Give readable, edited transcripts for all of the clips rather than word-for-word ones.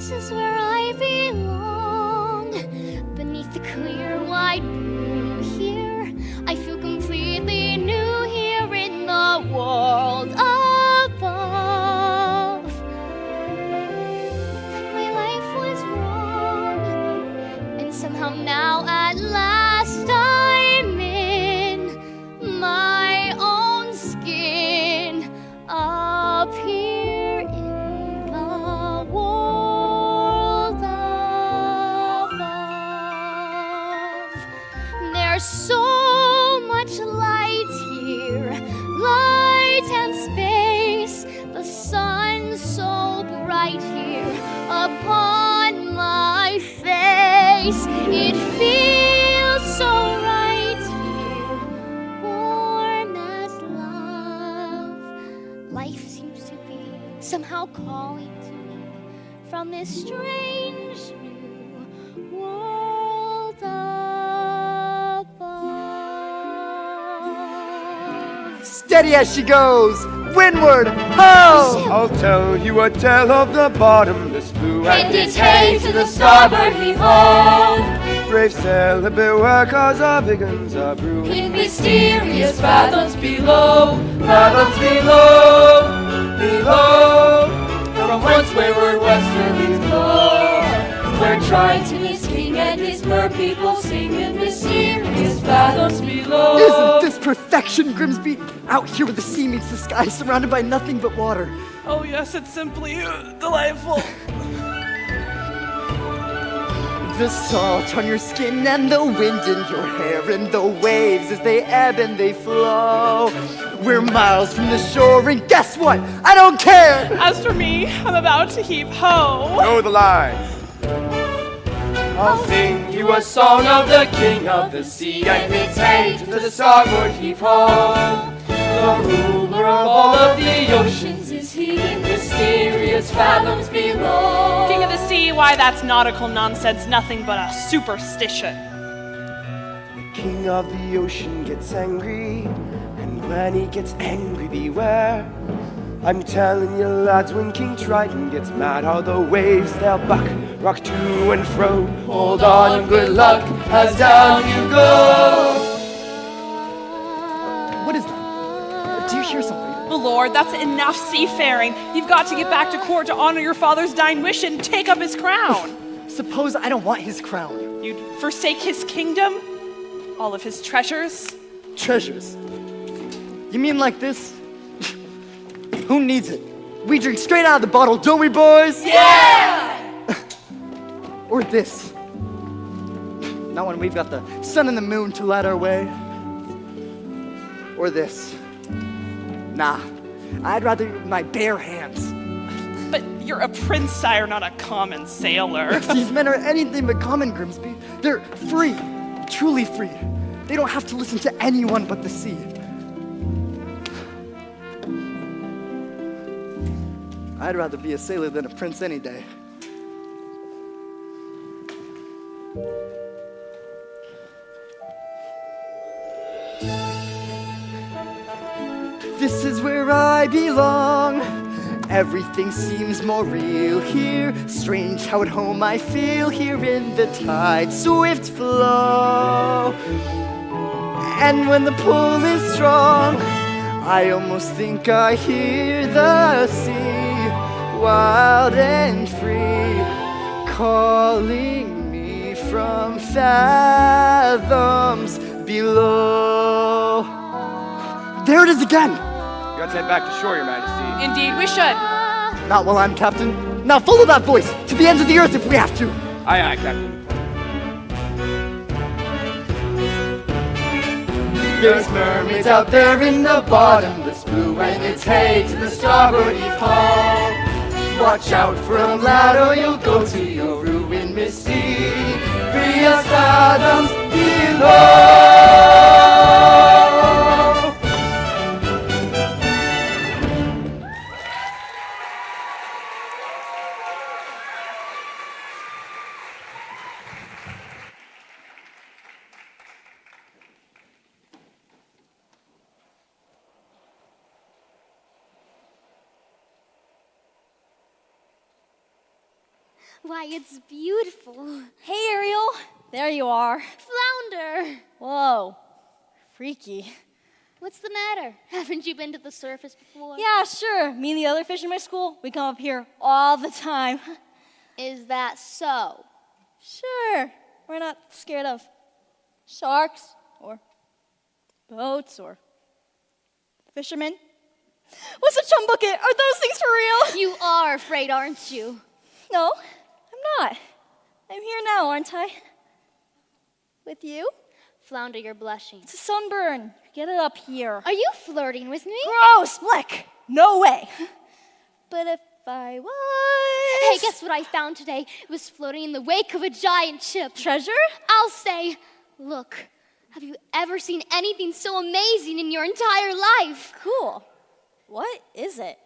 This is where I belong. Beneath the clear white moon here, I feel completely new here in the world above. It's like my life was wrong, and somehow now at last I'm in my own skin up here in the world above. There's so much light here, light and space. The sun's so bright here upon my face. It feels so right here, warm as love. Life seems to be somehow calling to me from this strange new world above. Steady as she goes, windward, ho! I'll tell you a tale of the bottomless blue, And its hay to the starboard heave-ho. brave sailor beware, 'cause our big guns are brewing. In mysterious fathoms below, fathoms below, below. From whence wayward westerlies blow, we're trying to his king and his mer people sing in mysterious fathoms below. Isn't this perfection, Grimsby? Out here where the sea meets the sky, surrounded by nothing but water. Oh yes, it's simply delightful. The salt on your skin and the wind in your hair and the waves as they ebb and they flow. We're miles from the shore and guess what? I don't care! As for me, I'm about to heave ho. know the line. I'll sing you a song of the king of the sea, and its hay to the starboard heave-ho. The ruler of all of the oceans is he, in mysterious fathoms below. King of the sea, why that's nautical nonsense, nothing but a superstition. The king of the ocean gets angry, and when he gets angry, beware. I'm telling you lads, when King Triton gets mad, how the waves they'll buck, rock to and fro. Hold on and good luck, as down you go. What is that? Do you hear something? Oh Lord, that's enough seafaring. You've got to get back to court to honor your father's dying wish and take up his crown. Suppose I don't want his crown. You'd forsake his kingdom? All of his treasures? Treasures. You mean like this? Who needs it? We drink straight out of the bottle, don't we, boys? Yeah! Or this. Not when we've got the sun and the moon to light our way. Or this. Nah, I'd rather use my bare hands. But you're a prince, sire, not a common sailor. If these men are anything but common, Grimsby, they're free, truly free. They don't have to listen to anyone but the sea. I'd rather be a sailor than a prince any day. This is where I belong. Everything seems more real here. Strange how at home I feel here in the tide's swift flow. And when the pull is strong, I almost think I hear the sea, wild and free, calling me from fathoms below. There it is again! You got to head back to shore, Your Majesty. Indeed, we should. Not while I'm captain. Now follow that voice to the ends of the earth if we have to. Aye, aye, Captain. There's mermaids out there in the bottomless blue, and it's hay to the starboard heave-ho. Watch out for 'em, lad, or you'll go to your ruin, mysterious fathoms below. Why, it's beautiful. Hey, Ariel. There you are. Flounder! Whoa. Freaky. What's the matter? Haven't you been to the surface before? Yeah, sure. Me and the other fish in my school, we come up here all the time. Is that so? Sure. We're not scared of sharks or boats or fishermen. What's a chum bucket? Are those things for real? You are afraid, aren't you? No, I'm not. I'm here now, aren't I? With you? Flounder, you're blushing. It's a sunburn. Get it up here. Are you flirting with me? Gross, Blick. No way. But if I was... Hey, guess what I found today? It was floating in the wake of a giant ship. Treasure? I'll say, look, have you ever seen anything so amazing in your entire life? Cool. What is it?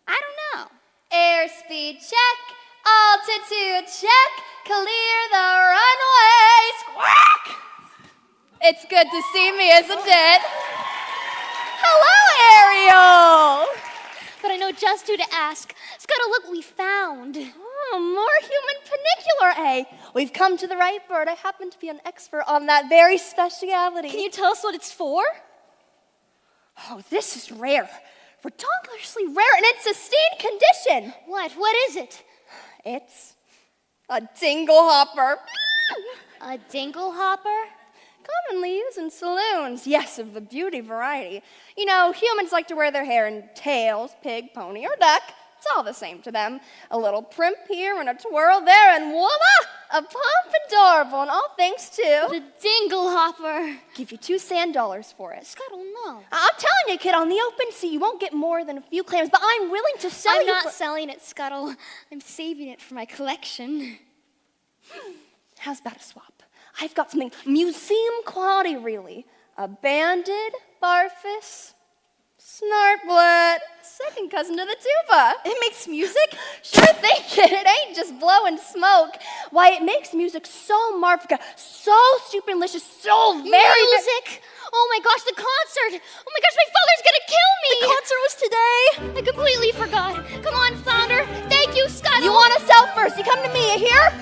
I don't know. Airspeed check, altitude check, clear the runway, squawk! It's good to see me, isn't it? Hello, Ariel! But I know just who to ask. Scuttle, look, we found. Oh, more human panicular, eh? We've come to the right bird. I happen to be an expert on that very speciality. Can you tell us what it's for? Oh, this is rare. Ridiculously rare, and it's sustained condition. What? What is it? It's a dingle hopper. A dingle hopper? Commonly used in saloons, yes, of the beauty variety. You know, humans like to wear their hair in tails, pig, pony, or duck. It's all the same to them. A little primp here and a twirl there, and voila! A pompadourable, and all thanks to... The dingle hopper. Give you $2 sand for it. Scuttle, no. I'm telling you, kid, on the open sea, you won't get more than a few clams, but I'm willing to sell I'm you not for... selling it, Scuttle. I'm saving it for my collection. How's about a swap? I've got something museum quality, really. A banded barfus snartblet, second cousin to the tuba. It makes music? Sure thing, kid. It ain't just blowing smoke. Why, it makes music so marvica, so stupidlicious, so very... Music! Oh my gosh, the concert! Oh my gosh, my father's gonna kill me! The concert was today. I completely forgot. Come on, Flounder. Thank you, Scuttle. You want to sell first? You come to me, you hear?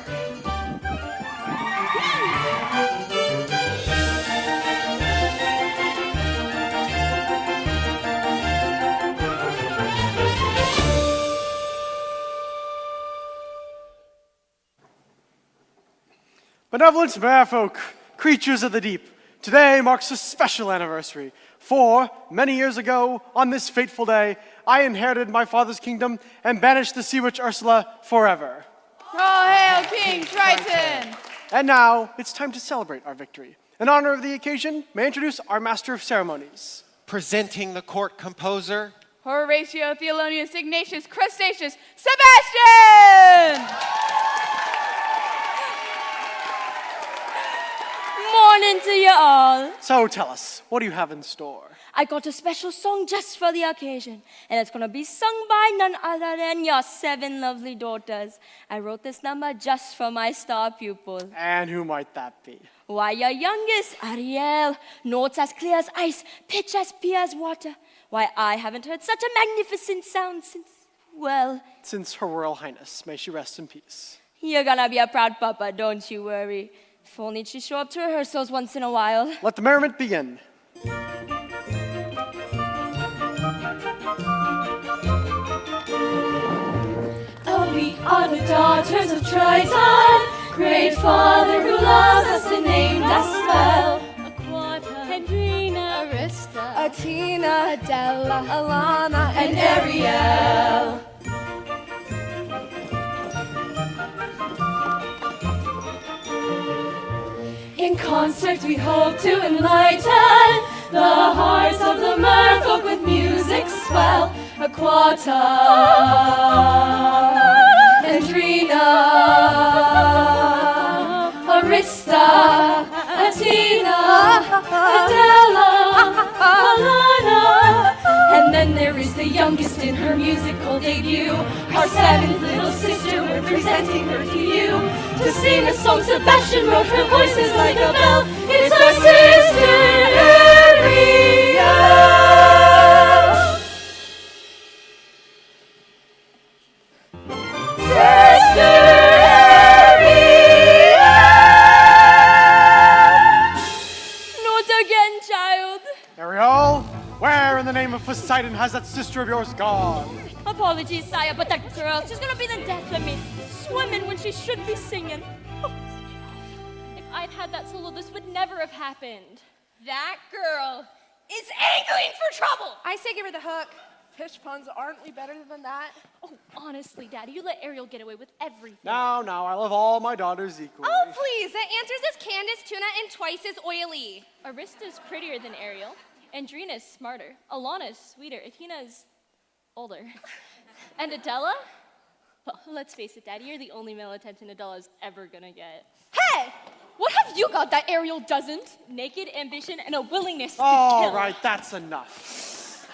Benevolent merfolk, creatures of the deep, today marks a special anniversary. For many years ago, on this fateful day, I inherited my father's kingdom and banished the sea witch Ursula forever. All hail King Triton! And now, it's time to celebrate our victory. In honor of the occasion, may I introduce our Master of Ceremonies. Presenting the court composer, Horatio Thelonious Ignatius Crustaceous Sebastian! Morning to you all. So tell us, what do you have in store? I got a special song just for the occasion, and it's gonna be sung by none other than your 7 lovely daughters. I wrote this number just for my star pupils. And who might that be? Why, your youngest, Ariel, notes as clear as ice, pitch as pure as water. Why, I haven't heard such a magnificent sound since, well... Since Her Royal Highness, may she rest in peace. You're gonna be a proud papa, don't you worry. If only she'd show up to rehearsals once in a while. Let the merriment begin. Oh, we are the daughters of Triton, great father who loves us and named us well. Aquata, Hendrina, Arista, Atina, Adela, Alana, and Ariel. In concert we hope to enlighten the hearts of the merfolk with music swell. Aquata, Andrina, Arista, Atina, Adela, Alana. And then there is the youngest in her musical debut, our 7th little sister, we're presenting her to you. To sing a song Sebastian wrote, her voice is like a bell. It's our sister Ariel. Sister Ariel. Triton has that sister of yours gone. Apologies, sire, but that girl, she's gonna be the death of me. Swimming when she should be singing. If I'd had that solo, this would never have happened. That girl is angling for trouble. I say give her the hook. Fish puns, aren't we better than that? Oh, honestly, Daddy, you let Ariel get away with everything. Now, I love all my daughters equally. Oh, please, that answers as Candace tuna and twice as oily. Arista's prettier than Ariel. Andrina's smarter. Alana's sweeter. Athena's older. And Adela? Well, let's face it, Daddy, you're the only male attention Adela's ever gonna get. Hey, what have you got that Ariel doesn't? Naked ambition and a willingness to All kill. right, that's enough.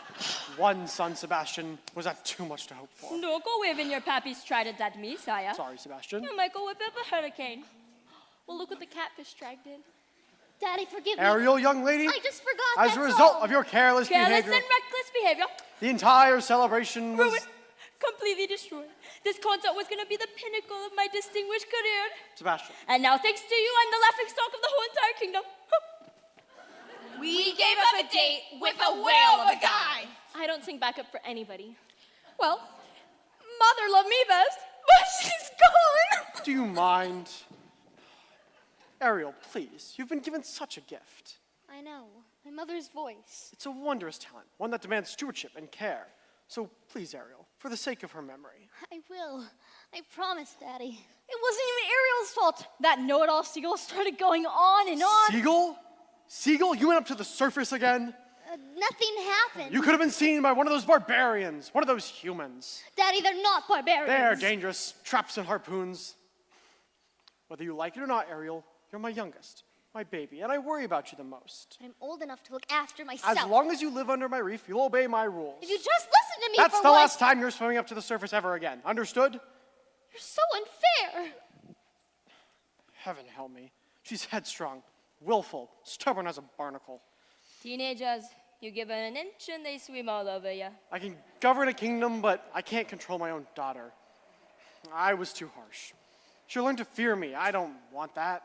One son, Sebastian. Was that too much to hope for? Don't go waving your pappy's trident at me, sire. Sorry, Sebastian. You might go whip up a hurricane. Well, look what the catfish strike did. Daddy, forgive me. Ariel, young lady, I just forgot, as a that's result all. of your careless Careless behavior, and reckless behavior. the entire celebration was... Ruined. Completely destroyed. This concert was gonna be the pinnacle of my distinguished career. Sebastian. And now, thanks to you, I'm the laughingstock of the whole entire kingdom. We gave up a date with a whale of a guy. I don't sing backup for anybody. Well, Mother loved me best, but she's gone. Do you mind? Ariel, please, you've been given such a gift. I know. My mother's voice. It's a wondrous talent, one that demands stewardship and care. So please, Ariel, for the sake of her memory. I will. I promise, Daddy. It wasn't even Ariel's fault. That know-it-all seagull started going on and on. Seagull? Seagull, you went up to the surface again? Nothing happened. You could have been seen by one of those barbarians, one of those humans. Daddy, they're not barbarians. They're dangerous, traps and harpoons. Whether you like it or not, Ariel, you're my youngest, my baby, and I worry about you the most. I'm old enough to look after myself. As long as you live under my reef, you'll obey my rules. If you just listen to me That's for the once. last time you're swimming up to the surface ever again. Understood? You're so unfair. Heaven help me. She's headstrong, willful, stubborn as a barnacle. Teenagers, you give it an inch and they swim all over you. I can govern a kingdom, but I can't control my own daughter. I was too harsh. She'll learn to fear me. I don't want that.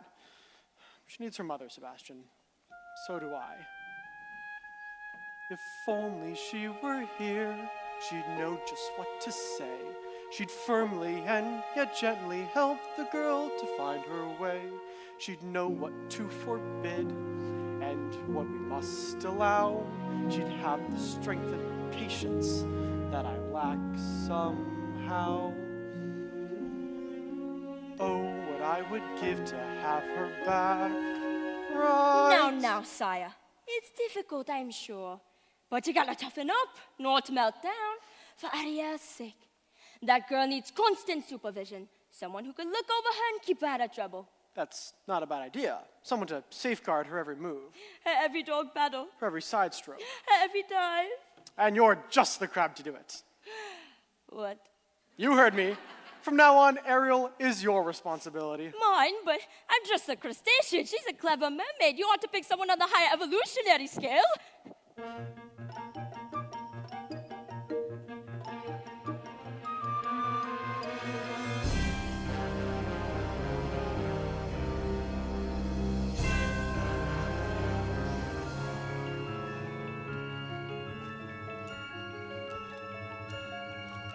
She needs her mother, Sebastian. So do I. If only she were here, she'd know just what to say. She'd firmly and yet gently help the girl to find her way. She'd know what to forbid and what we must allow. She'd have the strength and patience that I lack somehow. Oh, what I would give to have her back right. Now, sire. It's difficult, I'm sure. But you gotta toughen up, not melt down, for Ariel's sake. That girl needs constant supervision. Someone who can look over her and keep her out of trouble. That's not a bad idea. Someone to safeguard her every move, Her every dog battle, her every side stroke. her every dive. And you're just the crab to do it. What? You heard me. From now on, Ariel is your responsibility. Mine, but I'm just a crustacean. She's a clever mermaid. You ought to pick someone on the higher evolutionary scale.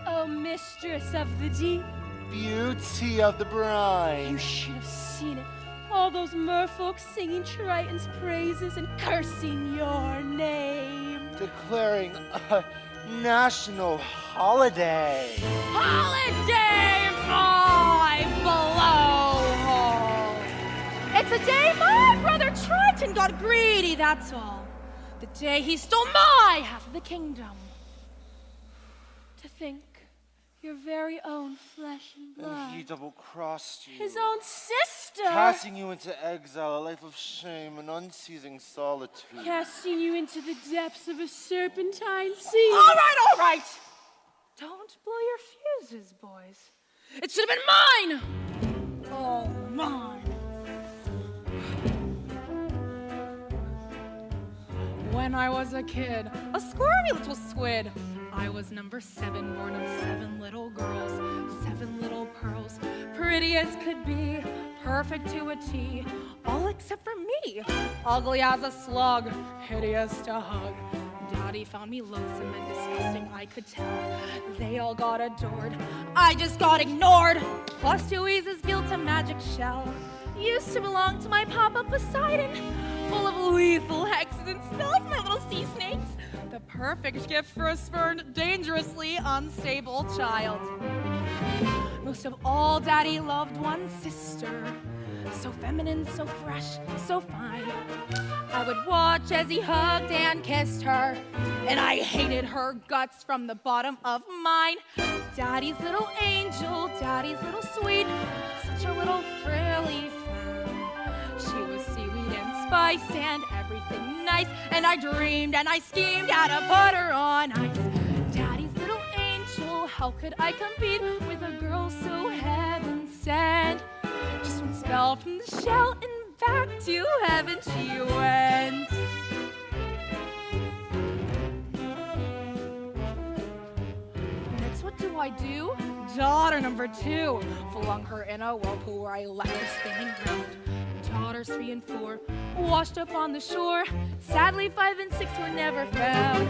Oh, mistress of the deep. Beauty of the brine. You should have seen it. All those merfolk singing Triton's praises and cursing your name. Declaring a national holiday. Holiday, my blowhole! It's a day my brother Triton got greedy, that's all. The day he stole my half of the kingdom. To think, your very own flesh and blood. And he double-crossed you. His own sister. Casting you into exile, a life of shame and unceasing solitude. Casting you into the depths of a serpentine sea. All right. Don't blow your fuses, boys. It should have been mine. Oh, mine. When I was a kid, a squirmy little squid, I was number 7, born of 7 little girls, 7 little pearls, pretty as could be, perfect to a T, all except for me, ugly as a slug, hideous to hug, Daddy found me loathsome and disgusting, I could tell. They all got adored, I just got ignored. Plus 2 eases guilt a magic shell. Used to belong to my Papa Poseidon, full of lethal hexes and spells, my little sea snakes. The perfect gift for a spurned, dangerously unstable child. Most of all, Daddy loved one sister. So feminine, so fresh, so fine. I would watch as he hugged and kissed her, and I hated her guts from the bottom of mine. Daddy's little angel, Daddy's little sweet, such a little frilly fern. She was seaweed and spice and everything nice, and I dreamed and I schemed how to put her on ice. Daddy's little angel, how could I compete with a girl so heaven sent? Just one spell from the shell and back to heaven she went. Next, what do? Daughter number 2. Flung her in a whirlpool where I left her spinning round. Daughters 3 and 4 washed up on the shore. Sadly, 5 and 6 were never found.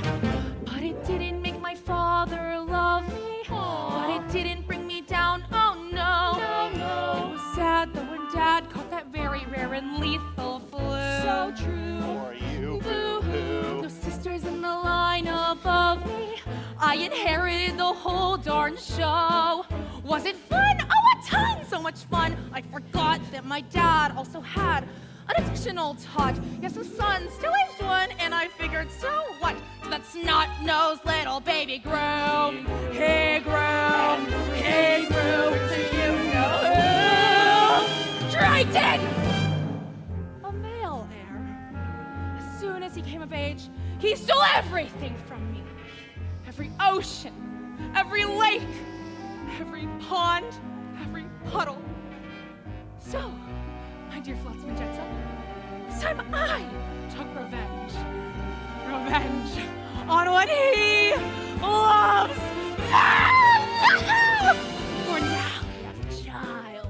But it didn't make my father love me. But it didn't bring me down, oh no. It was sad though when Dad caught that very rare and lethal flu. So true. For you, Boo-hoo. Those sisters in the line above me, I inherited the whole darn show. Was it fun? Oh, a ton! So much fun. I forgot that my dad also had an additional tot. Yes, a son, still aged 1, and I figured, so what? That snot-nosed little baby grew. He grew. He grew into you know who. Triton! A male heir. As soon as he came of age, he stole everything from me. Every ocean, every lake, every pond, every puddle. So, my dear Flotsam and Jetsam, this time I took revenge. Revenge on what he loves. For now he has a child.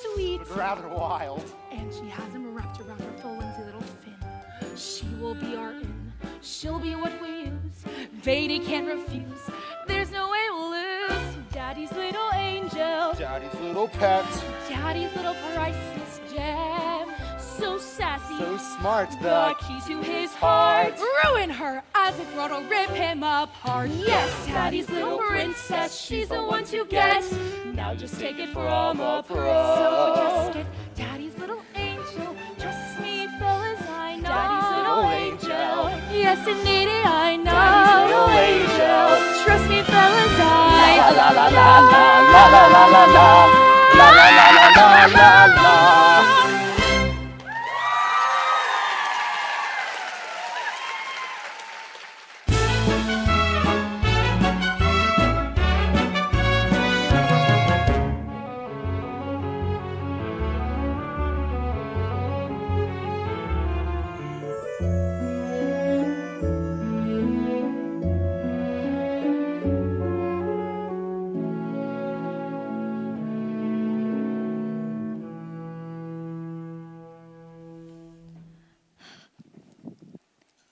Sweet. rather wild. And she has him wrapped around her full linsey little fin. She will be our in. She'll be what we use. Vady can't refuse. There's no way we'll lose. Daddy's little angel. Daddy's little pet. Daddy's little priceless gem. So sassy. So smart, The key to his heart. Ruin her as it brought to rip him apart. Yes, Daddy's little princess. She's the one to get. Now just take it from a pro. So just get Daddy's little angel. Trust me, fellas, I know. Daddy's little angel. Yes, indeed, I know. Daddy's little angel. Trust me, fellas, I know. La la la la la la la la la la la la la la la.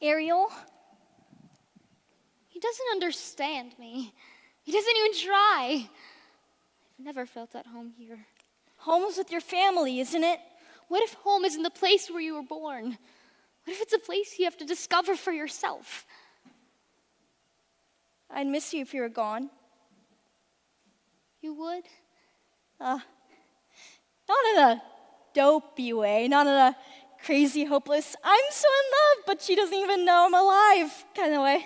Ariel, he doesn't understand me. He doesn't even try. I've never felt at home here. Home's with your family, isn't it? What if home isn't the place where you were born? What if it's a place you have to discover for yourself? I'd miss you if you were gone. You would? Not in a dopey way, not in a crazy, hopeless, I'm so in love, but she doesn't even know I'm alive kind of way.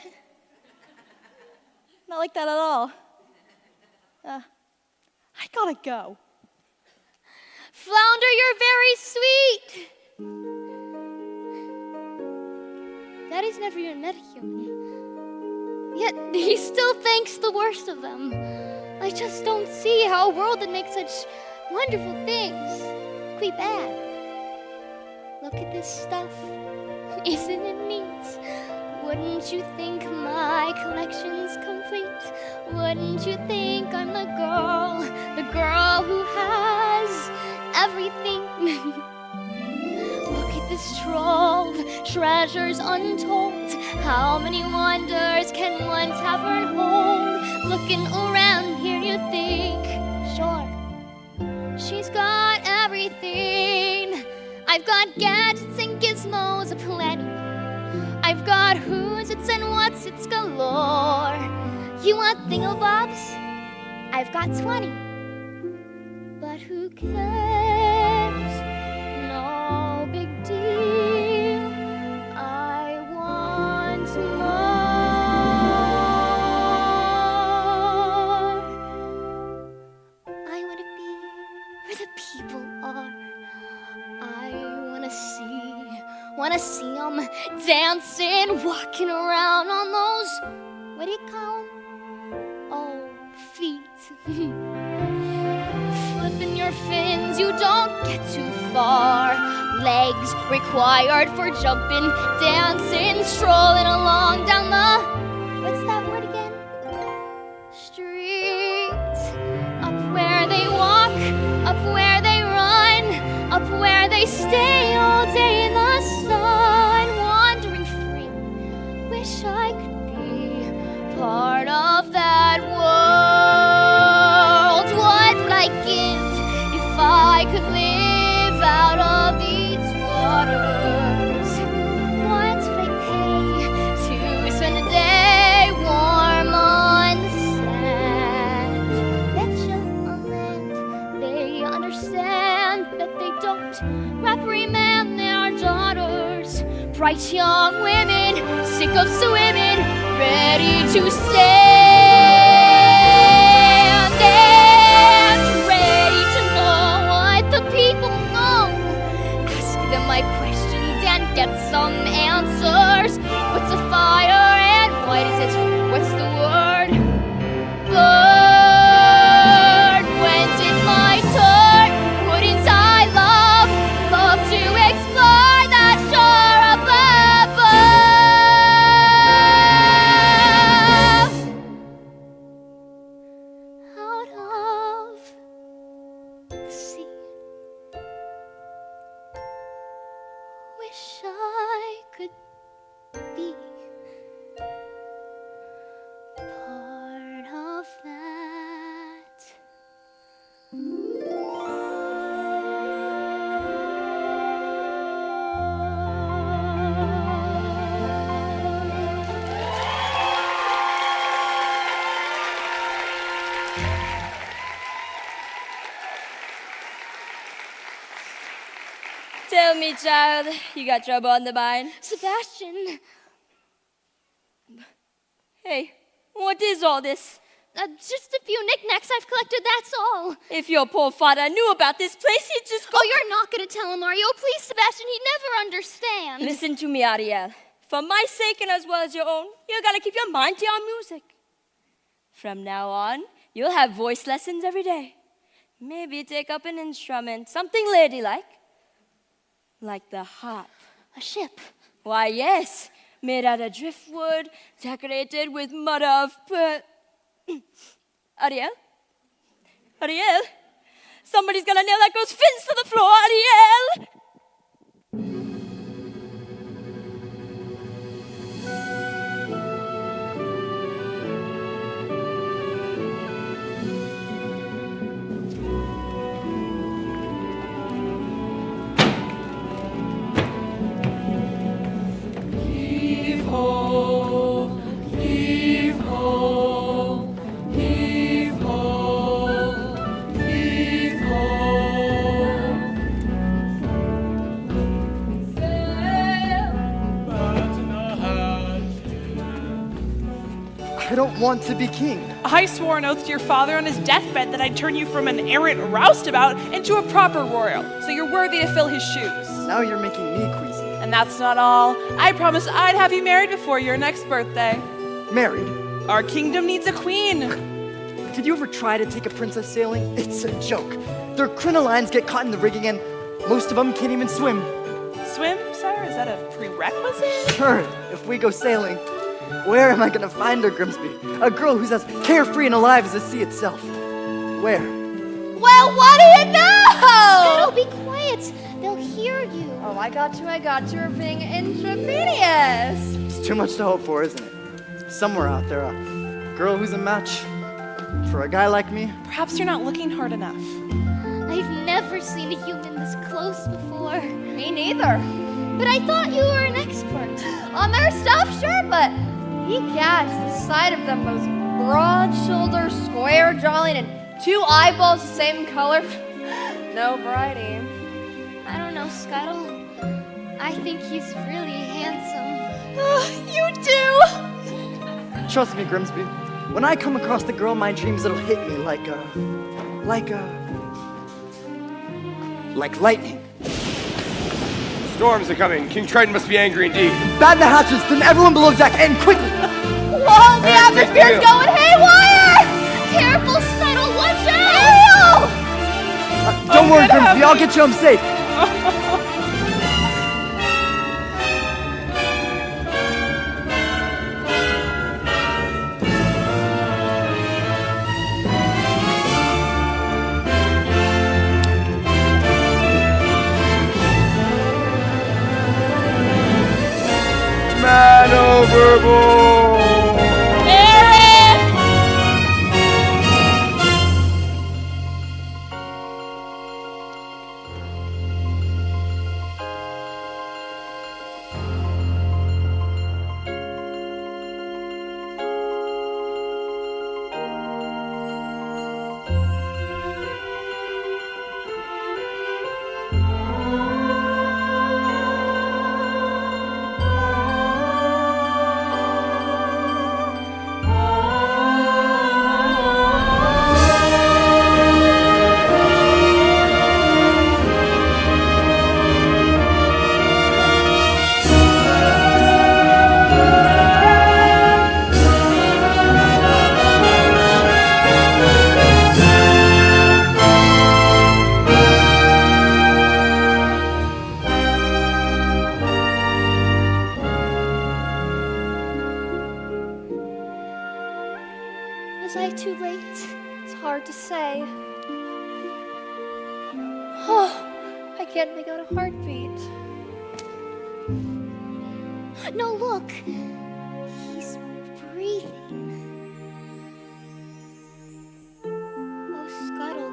Not like that at all. I gotta go. Flounder, you're very sweet. Daddy's never even met a human. Yet he still thinks the worst of them. I just don't see how a world that makes such wonderful things could be bad. Look at this stuff, isn't it neat? Wouldn't you think my collection's complete? Wouldn't you think I'm the girl who has everything? Look at this trove, treasures untold. How many wonders can one tavern hold? Looking around here, you think, sure, she's got everything. I've got gadgets and gizmos aplenty. I've got who's its and what's its galore. You want thingamabobs? I've got 20. But who cares? No big deal. I want more. I want to be where the people are. I wanna see them dancing, walking around on those, what do you call them? Oh, feet. Flipping your fins, you don't get too far. Legs required for jumping, dancing, strolling along down the, what's that word again? Street. Up where they walk, up where they run, up where they stay all day in the sun, wandering free. Wish I could be part of that world. What would I give if I could live out of these waters? What would I pay to spend a day warm on the sand? Betcha on land they understand that they don't reprimand their daughters. Bright young women, sick of swimming, ready to stand and ready to know what the people know. Ask them my questions and get some answers. What's a fire and what is it? What's the word? Bird. When's it my turn? Wouldn't I love to explore that shore above? Out of the sea. Wish I could be part of that. Tell me, child, you got trouble on the mind? Sebastian, Hey, what is all this? just a few knickknacks I've collected, that's all. If your poor father knew about this place, he'd just go. Oh, you're not gonna tell him, are you? Please, Sebastian, he'd never understand. Listen to me, Ariel. For my sake and as well as your own, you gotta keep your mind to your music. From now on, you'll have voice lessons every day. Maybe take up an instrument, something ladylike. Like the harp. A ship. Why, yes, made out of driftwood, decorated with mud of Ariel? Ariel? Somebody's gonna nail that girl's fins to the floor, Ariel! I don't want to be king. I swore an oath to your father on his deathbed that I'd turn you from an errant roustabout into a proper royal, so you're worthy to fill his shoes. Now you're making me queasy. And that's not all. I promised I'd have you married before your next birthday. Married? Our kingdom needs a queen. Did you ever try to take a princess sailing? It's a joke. Their crinolines get caught in the rigging and most of them can't even swim. Swim, sire? Is that a prerequisite? Sure, if we go sailing, where am I gonna find her, Grimsby? A girl who's as carefree and alive as the sea itself. Where? Well, what do you know? Scuttle, be quiet. They'll hear you. Oh, I got you. We're being intravenous. It's too much to hope for, isn't it? Somewhere out there, a girl who's a match for a guy like me. Perhaps you're not looking hard enough. I've never seen a human this close before. Me neither. But I thought you were an expert. On their stuff, sure, but egads, the sight of them, those broad shoulders, square jawline, and 2 eyeballs the same color. No variety. I don't know, Scuttle. I think he's really handsome. You do! Trust me, Grimsby. When I come across the girl in my dreams, it'll hit me like lightning. Storms are coming. King Triton must be angry indeed. Batten the hatches, then everyone below deck, and quickly! Whoa, the Hey, take the atmosphere's wheel. going haywire! Careful, Scuttle, watch out! Don't worry, Grimsby, I'll get you home safe. Man overboard! Eric! Was I too late? It's hard to say. Oh, I can't make out a heartbeat. No, look. He's breathing. Oh, Scuttle.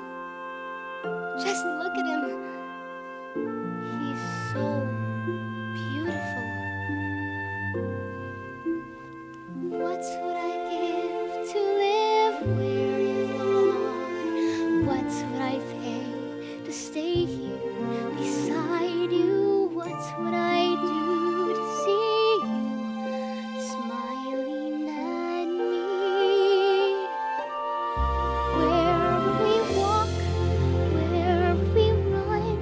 Just look at him. He's so beautiful. What would I give to live where you are? What would I pay to stay here beside you? What would I do to see you smiling at me? Where would we walk? Where would we run?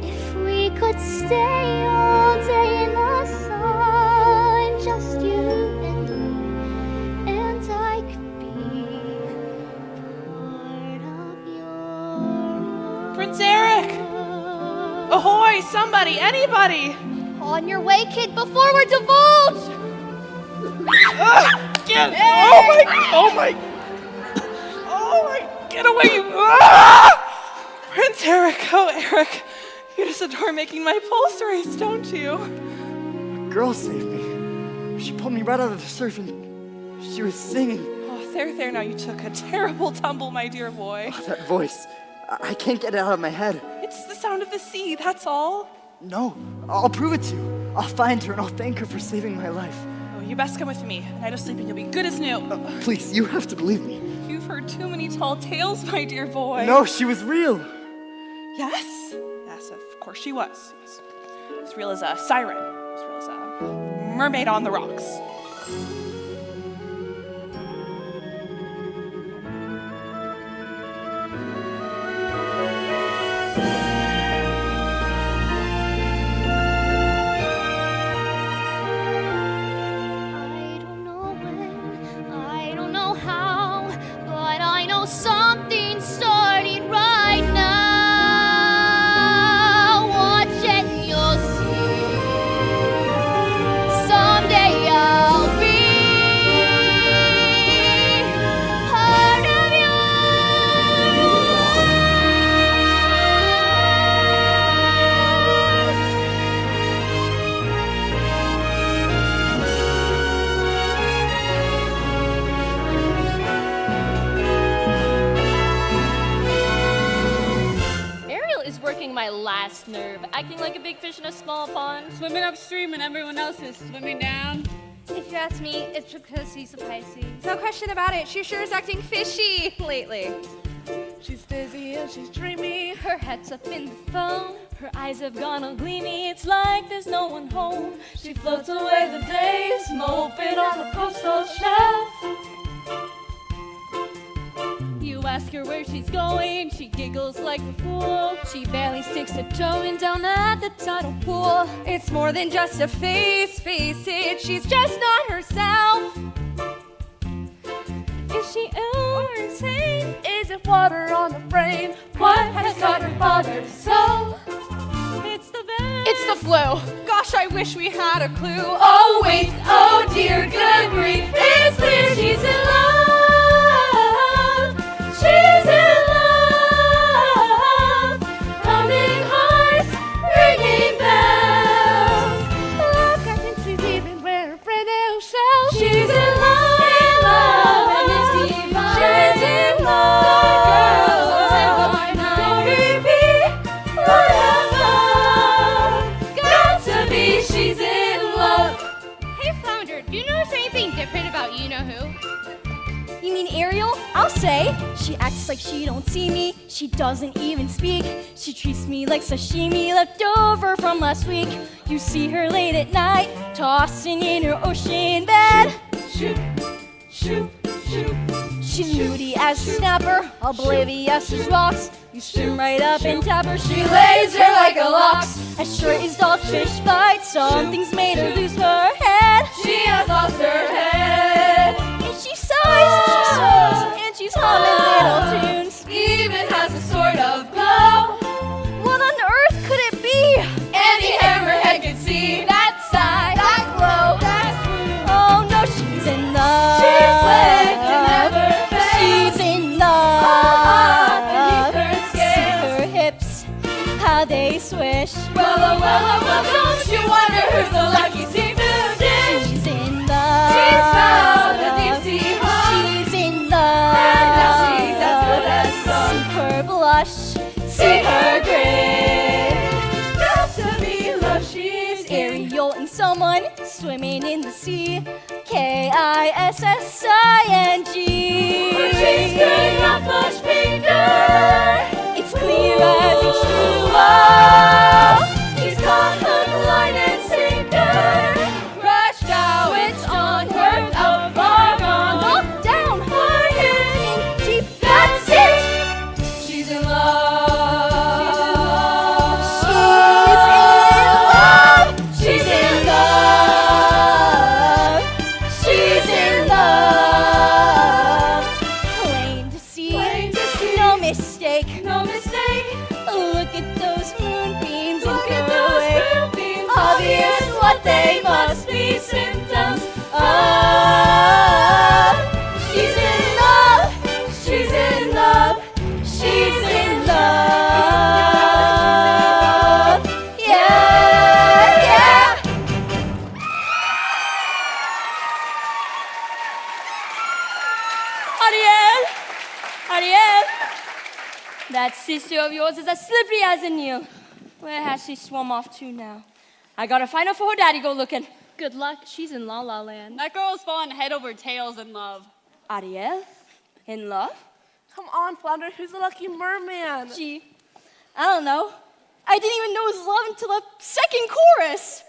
If we could stay all day in the sun, just you and I could be part of your Prince Eric! Ahoy, somebody, anybody! On your way, kid, before we're divulged! Get! Oh my! Get away! You! Ah! Prince Eric, oh Eric, you just adore making my pulse race, don't you? A girl saved me. She pulled me right out of the surf and she was singing. Oh, there, now you took a terrible tumble, my dear boy. Oh, that voice. I can't get it out of my head. It's the sound of the sea, that's all. No, I'll prove it to you. I'll find her and I'll thank her for saving my life. Oh, you best come with me. A night of sleeping, you'll be good as new. Please, you have to believe me. You've heard too many tall tales, my dear boy. No, she was real. Yes, of course she was. Yes. As real as a siren. As real as a mermaid on the rocks. I don't know when, I don't know how, but I know something's starting right now. Watch and you'll see. Someday I'll be last nerve, acting like a big fish in a small pond. Swimming upstream and everyone else is swimming down. If you ask me, it's because he's a Pisces. No question about it. She sure is acting fishy lately. She's dizzy and she's dreamy. Her head's up in the foam. Her eyes have gone all gleamy. It's like there's no one home. She floats away the days, moping on the postal shelf. You ask her where she's going, she giggles like a fool. She barely sticks a toe in down at the tidal pool. It's more than just a face it. She's just not herself. Is she ill or insane? Is it water on the brain? What has got her bothered so? It's the best. It's the flu. Gosh, I wish we had a clue. Oh wait, oh dear, good grief, it's clear she's in love. She's in love. Pounding hearts, ringing bells. Look, I think she's even wearing Freddo shells. She's in love, and it's divine. She's in love, girls, don't repeat whatever. Got to be, she's in love. Hey, Flounder, do you notice anything different about you-know-who? You mean Ariel? I'll say. She acts like she don't see me. She doesn't even speak. She treats me like sashimi left over from last week. You see her late at night, tossing in her ocean bed. Shoot, shoot, shoot. She's moody as a snapper, oblivious as rocks. You swim right up and tap her. She lays her like a locks. As short as dogfish bite, something's made her lose her head. She has lost her head. And she sighs, and she's humming little tunes. Even has a sort of glow. What on earth could it be? Any hammerhead could see that sigh, that glow, that swoon. Oh no, she's in love. She's slick and never fails. She's in love. Beneath her See scales. her hips, how they swish. Well, don't you wonder who's the lucky seafood dish? She's in love. She's found a deep sea home. She's in love. And now she's as good as gold. See her blush. See her grin. Got to be love, she's in. Ariel and someone swimming in the sea. Kissing. But she's good, not much finger. It's clear as it's true. She's caught hook, line, and sinker. Crushed out, switched on, worked out, far gone. Knocked down, Hard hit, in deep. that's it. She's in love. She's in love. She's in love. She's in love. Plain to see. Plain to see. No mistake. No mistake. Look at those moonbeams and Look go at those away. moonbeams. Obvious what they must be symptoms of. She's in love. She's in love. She's in love. Yeah, yeah. Ariel! Ariel! That sister of yours is as slippery as a Nile. Where has she swum off to now? I gotta find her before Daddy go looking. Good luck, she's in La La Land. That girl's fallen head over tails in love. Ariel? In love? Come on, Flounder, who's the lucky merman? Gee, I don't know. I didn't even know it was love until the second chorus.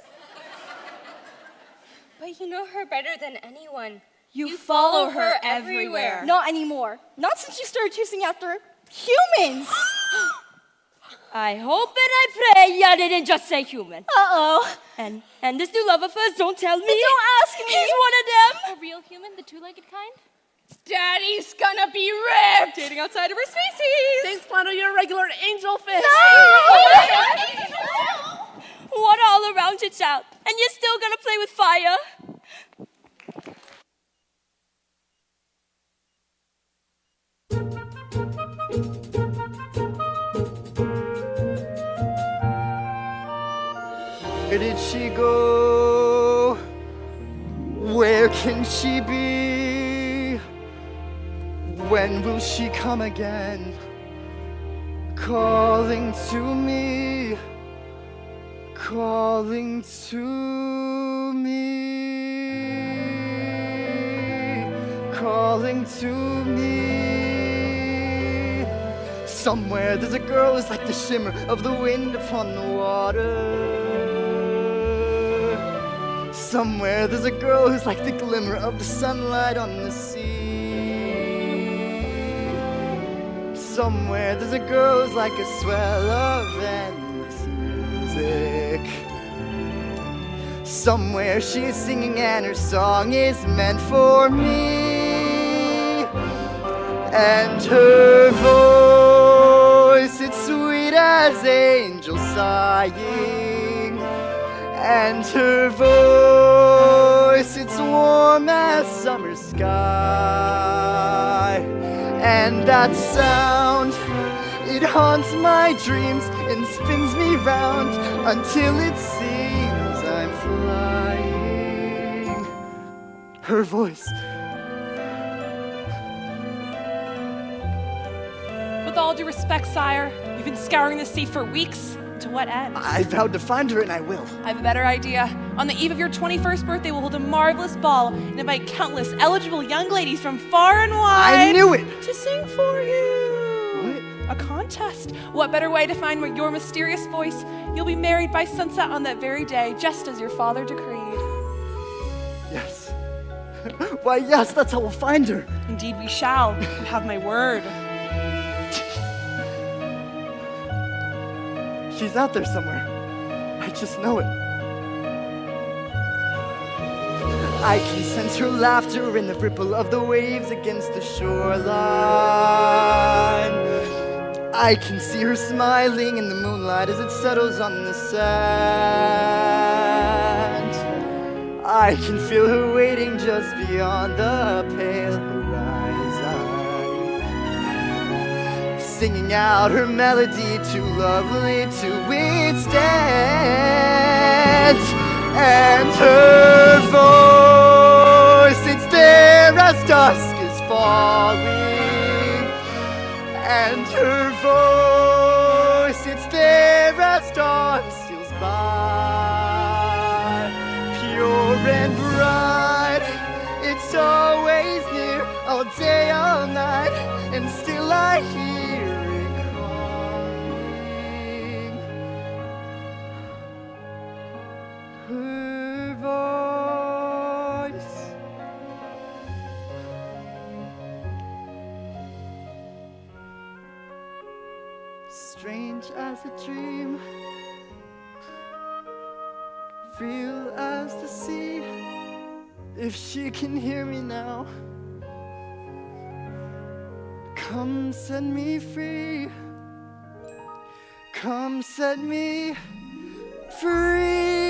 But you know her better than anyone. You follow her everywhere. Not anymore. Not since you started chasing after humans. I hope and I pray you didn't just say human. Uh-oh. And this new love of hers, don't tell me. Don't ask me. He's one of them. A real human, the two-legged kind? Daddy's gonna be ripped. Dating outside of her species. Thanks, Flounder, you're a regular angelfish. Water all around you, child. And you're still gonna play with fire. Where did she go? Where can she be? When will she come again? calling to me, calling to me, calling to me. Somewhere there's a girl who's like the shimmer of the wind upon the water. Somewhere there's a girl who's like the glimmer of the sunlight on the sea. Somewhere there's a girl who's like a swell of endless music. Somewhere she is singing and her song is meant for me. And her voice, it's sweet as angels sighing. And her voice, it's warm as summer sky. And that sound, it haunts my dreams and spins me round until it seems I'm flying. Her voice. With all due respect, sire, you've been scouring the sea for weeks. To what end? I vowed to find her and I will. I have a better idea. On the eve of your 21st birthday, we'll hold a marvelous ball and invite countless eligible young ladies from far and wide. I knew it! To sing for you. What? A contest. What better way to find your mysterious voice? You'll be married by sunset on that very day, just as your father decreed. Yes. Why, yes, that's how we'll find her. Indeed we shall. You have my word. She's out there somewhere. I just know it. I can sense her laughter in the ripple of the waves against the shoreline. I can see her smiling in the moonlight as it settles on the sand. I can feel her waiting just beyond the pale horizon, singing out her melody too lovely to withstand. And her voice, it's there as dusk is falling. And her voice, it's there as dawn steals by. Pure and bright, it's always near, all day, all night, and still I hear it calling. Her voice. Strange as a dream, real as the sea. If she can hear me now, come set me free. Come set me free.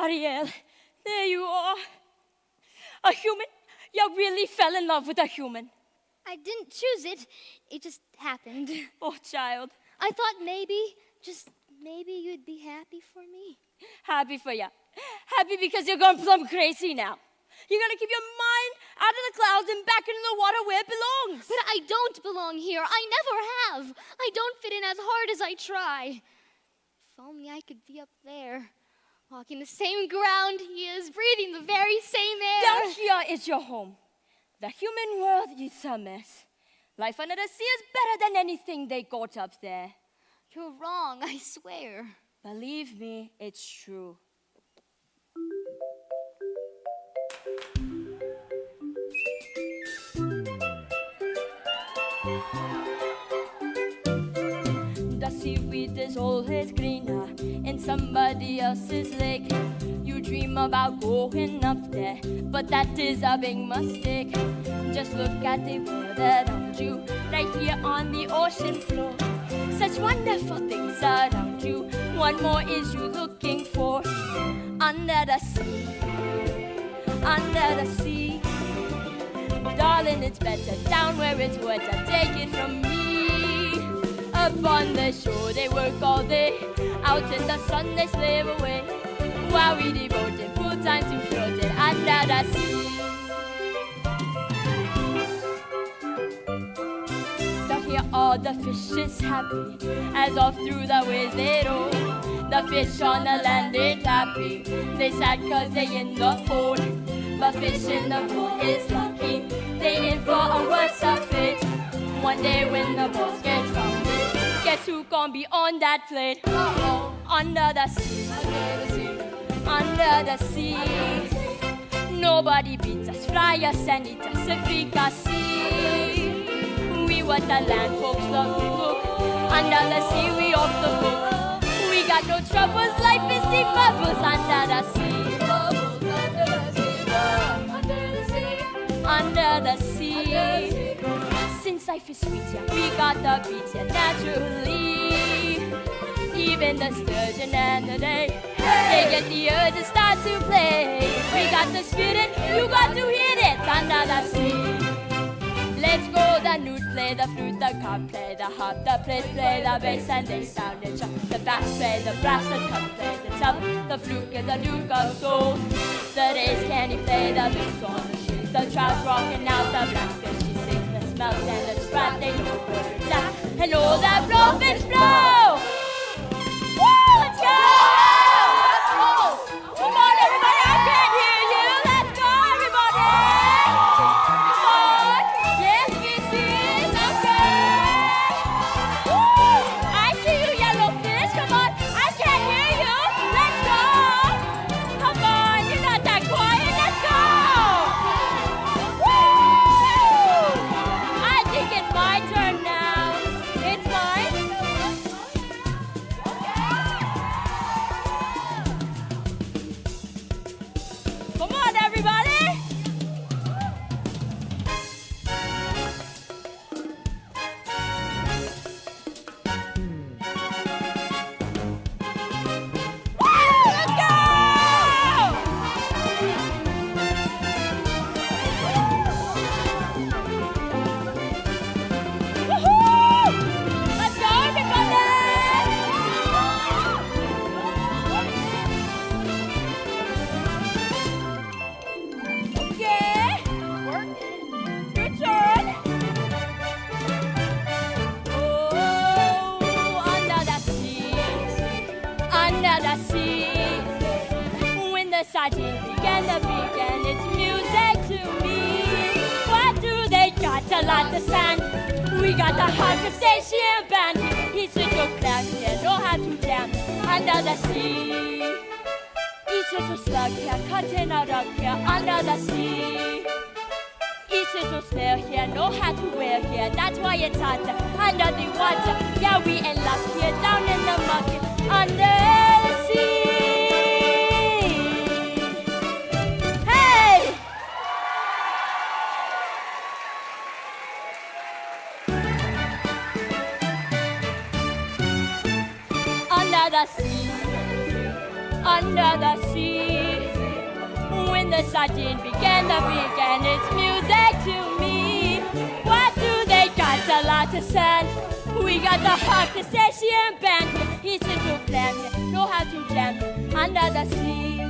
Ariel, there you are. A human? You really fell in love with a human. I didn't choose it. It just happened. Oh, child. I thought maybe, just maybe you'd be happy for me. Happy for ya. Happy because you're going plumb crazy now. You're gonna keep your mind out of the clouds and back into the water where it belongs. But I don't belong here. I never have. I don't fit in as hard as I try. If only I could be up there, walking the same ground he is, breathing the very same air. Down here is your home. The human world is a mess. Life under the sea is better than anything they got up there. You're wrong, I swear. Believe me, it's true. The seaweed is always greener in somebody else's lake. You dream about going up there, but that is a big mistake. Just look at the world around you, right here on the ocean floor. Such wonderful things around you. What more is you looking for? Under the sea, under the sea. Darling, it's better down where it's wetter. Take it from me. Up on the shore they work all day, out in the sun they slave away, while we devoted full time to floating under the sea. Down here all the fish is happy, as off through the waves they roll. The fish on the land ain't happy, they sad cause they in the pool. But fish in the pool is lucky, they in for a worse fate. One day when the boat gets rounded, guess who gon' be on that plate? Uh-oh. Under the sea, under the sea. Nobody beats us, fly us and eat us, efficacy. We what the land folks love to cook, under the sea we off the hook. We got no troubles, life is deep bubbles under the sea. Under the sea. Since life is sweet, yeah, we got the beats, yeah, naturally. Even the sturgeon and the day, they get the urge to start to play. We got the spirit, you got to hit it under the sea. Let's go, the newt play, the flute, the cop play, the harp, the plates play, the bass and they sound and chop. The bass play, the brass, the tuck play, the tub, the fluke is the duke of soul. The days candy play, the boots on the shoes, the trout rocking out, the blackfish she sings, the smelt and the sprat they know where it's at, and all that blowfish blow. Woo, let's go! Come on everybody, I can't hear you. Let's go everybody! Come on, yes this is okay. Woo, I see you yellowfish. Come on, I can't hear you. Let's go. Come on, you're not that quiet. Let's go. Woo! I think it's my turn now. It's mine. Come on, everybody! Woo! Let's go! Woohoo! Let's go, everybody! Okay, your turn. Oh, under the sea, under the sea. When the sardine began to begin its music to me. What do they got? A lot of sand. We got the hard crustacean band. He's a good clown, yeah, know how to dance under the sea. Each little slug here, cutting out up here under the sea. Each little snail here, know how to wear here. That's why it's hot under the water. Yeah, we in luck here, down in the muck, under the sea. Hey! Under the sea, under the sea. When the sardine began to begin its music to me. What do they got? A lot of sand. We got the hard crustacean band. He's a little clam, yeah, know how to jam under the sea.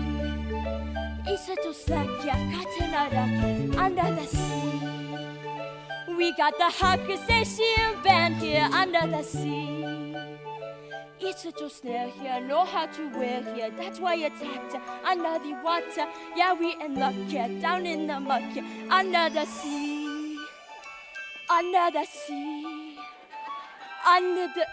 He's a little slug, yeah, cutting out up under the sea. We got the hard crustacean band here under the sea. Each little snail here, know how to wear here. That's why it's hot under the water. Yeah, we in luck here, down in the muck here, under the sea, under the sea, under the.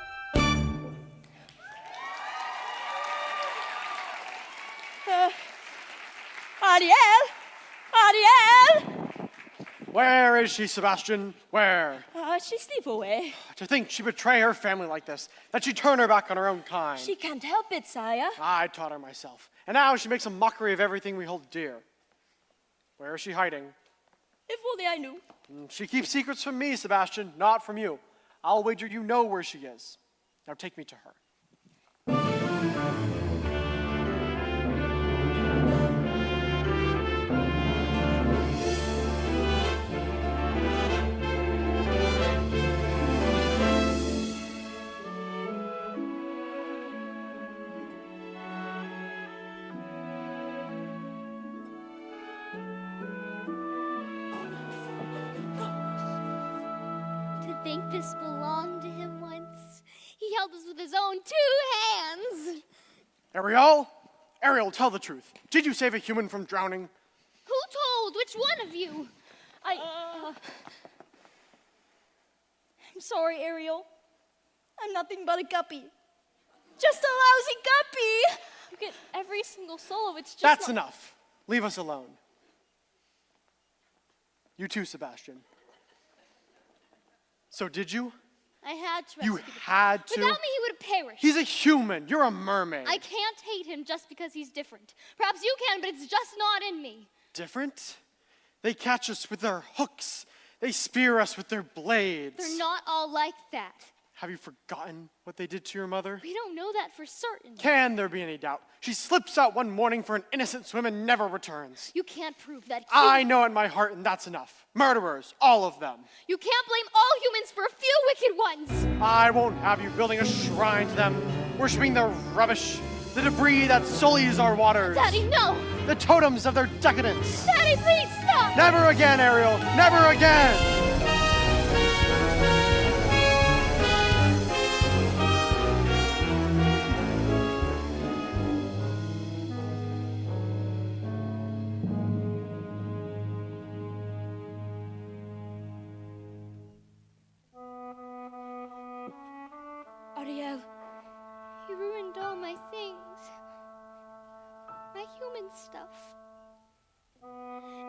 Ariel, Ariel. Where is she, Sebastian? Where? She sleep away. To think she'd betray her family like this, that she'd turn her back on her own kind. She can't help it, sire. I taught her myself. And now she makes a mockery of everything we hold dear. Where is she hiding? If only I knew. She keeps secrets from me, Sebastian, not from you. I'll wager you know where she is. Now take me to her. To think this belonged to him once. He held us with his own 2 hands. Ariel? Ariel, tell the truth. Did you save a human from drowning? Who told? Which one of you? I'm sorry, Ariel. I'm nothing but a guppy. Just a lousy guppy. You get every single solo. It's just That's not- enough. Leave us alone. You too, Sebastian. So did you? I had to You rescue the had to? Without me, he would have perished. He's a human. You're a mermaid. I can't hate him just because he's different. Perhaps you can, but it's just not in me. Different? They catch us with their hooks. They spear us with their blades. They're not all like that. Have you forgotten what they did to your mother? We don't know that for certain. Can there be any doubt? She slips out one morning for an innocent swim and never returns. You can't prove that. I know in my heart, and that's enough. Murderers, all of them. You can't blame all humans for a few wicked ones. I won't have you building a shrine to them, worshiping their rubbish, the debris that sullies our waters, Daddy, no. the totems of their decadence. Daddy, please stop. Never again, Ariel, never again! Ariel, He ruined all my things. My human stuff.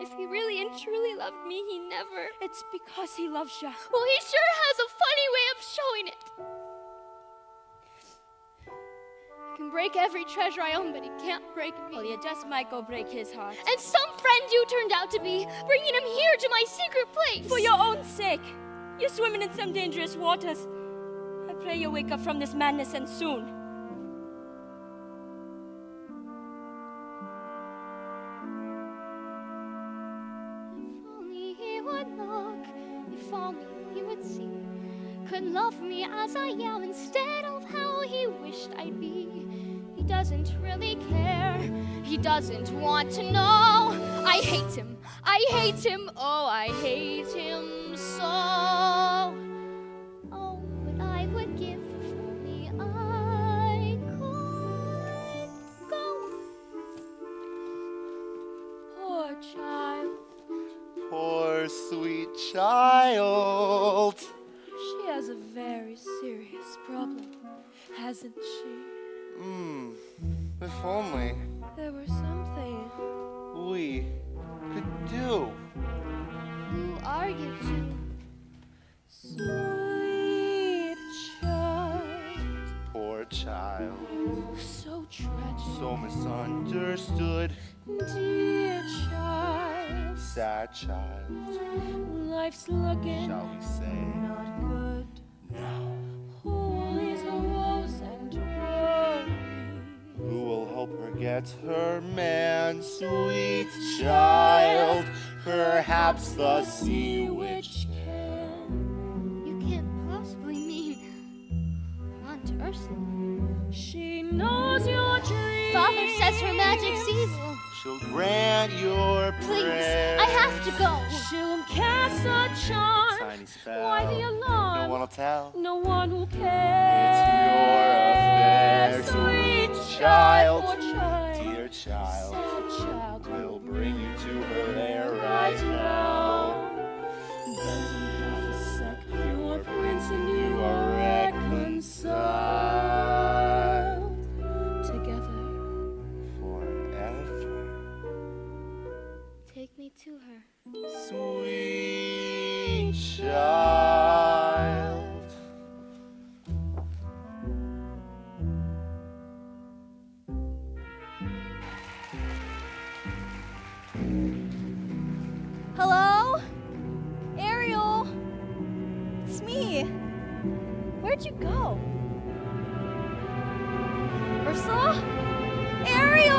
If he really and truly loved me, he never. it's because he loves you. Well, he sure has a funny way of showing it. He can break every treasure I own, but he can't break me. Well, you just might go break his heart. And some friend you turned out to be, bringing him here to my secret place. For your own sake, you're swimming in some dangerous waters. I pray you wake up from this madness and soon. If only he would look, if only he would see, could love me as I am instead of how he wished I'd be. He doesn't really care, he doesn't want to know. I hate him, oh, I hate him so. Oh, but I would give if only I could go. Poor child. Poor sweet child. She has a very serious problem, hasn't she? If only There was something. we could do. Who are you two? Sweet child. Poor child. So tragic. So misunderstood. Dear child. Sad child. Life's looking Shall we say? not good. No. Who is her woes and worry? Who will help her get her man? Sweet child. Perhaps the sea witch can. You can't possibly mean Aunt Ursula. She knows your dreams. Father says her magic's evil. She'll grant your Please, prayer. I have to go. She'll cast a charm. Tiny spell. Why the alarm? No one will tell. No one who cares. It's your affair, Sweet child. Poor child. Dear child. Sad child. We'll bring you to her there right now. Doesn't have a sec. Your prince and you You are are reconciled. Together. Forever. Take me to her. Sweet child. Where'd you go? Ursula? Ariel!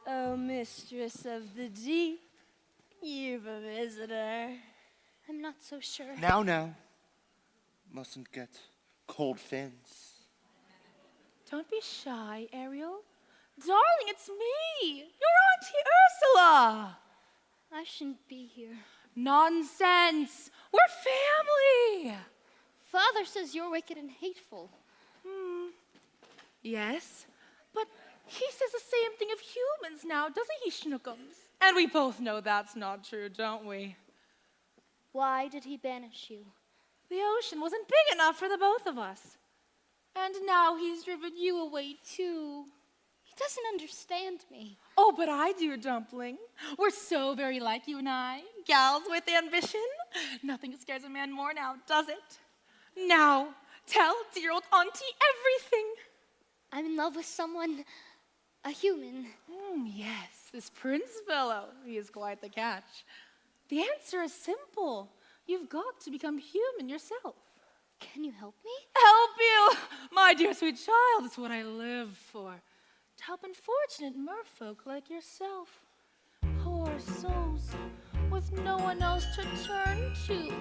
Oh, mistress of the deep, you've a visitor. I'm not so sure. Now. Mustn't get cold fins. Don't be shy, Ariel. Darling, it's me, your Auntie Ursula. I shouldn't be here. Nonsense. We're family. Father says you're wicked and hateful. Yes, but he says the same thing of humans now, doesn't he, Schnookums? And we both know that's not true, don't we? Why did he banish you? The ocean wasn't big enough for the both of us. And now he's driven you away too. He doesn't understand me. Oh, but I do, Dumpling. We're so very like you and I, gals with ambition. Nothing scares a man more now, does it? Now, tell dear old auntie everything. I'm in love with someone, a human. Yes, this prince fellow. He is quite the catch. The answer is simple. You've got to become human yourself. Can you help me? Help you? My dear sweet child, it's what I live for. To help unfortunate merfolk like yourself. Poor souls with no one else to turn to.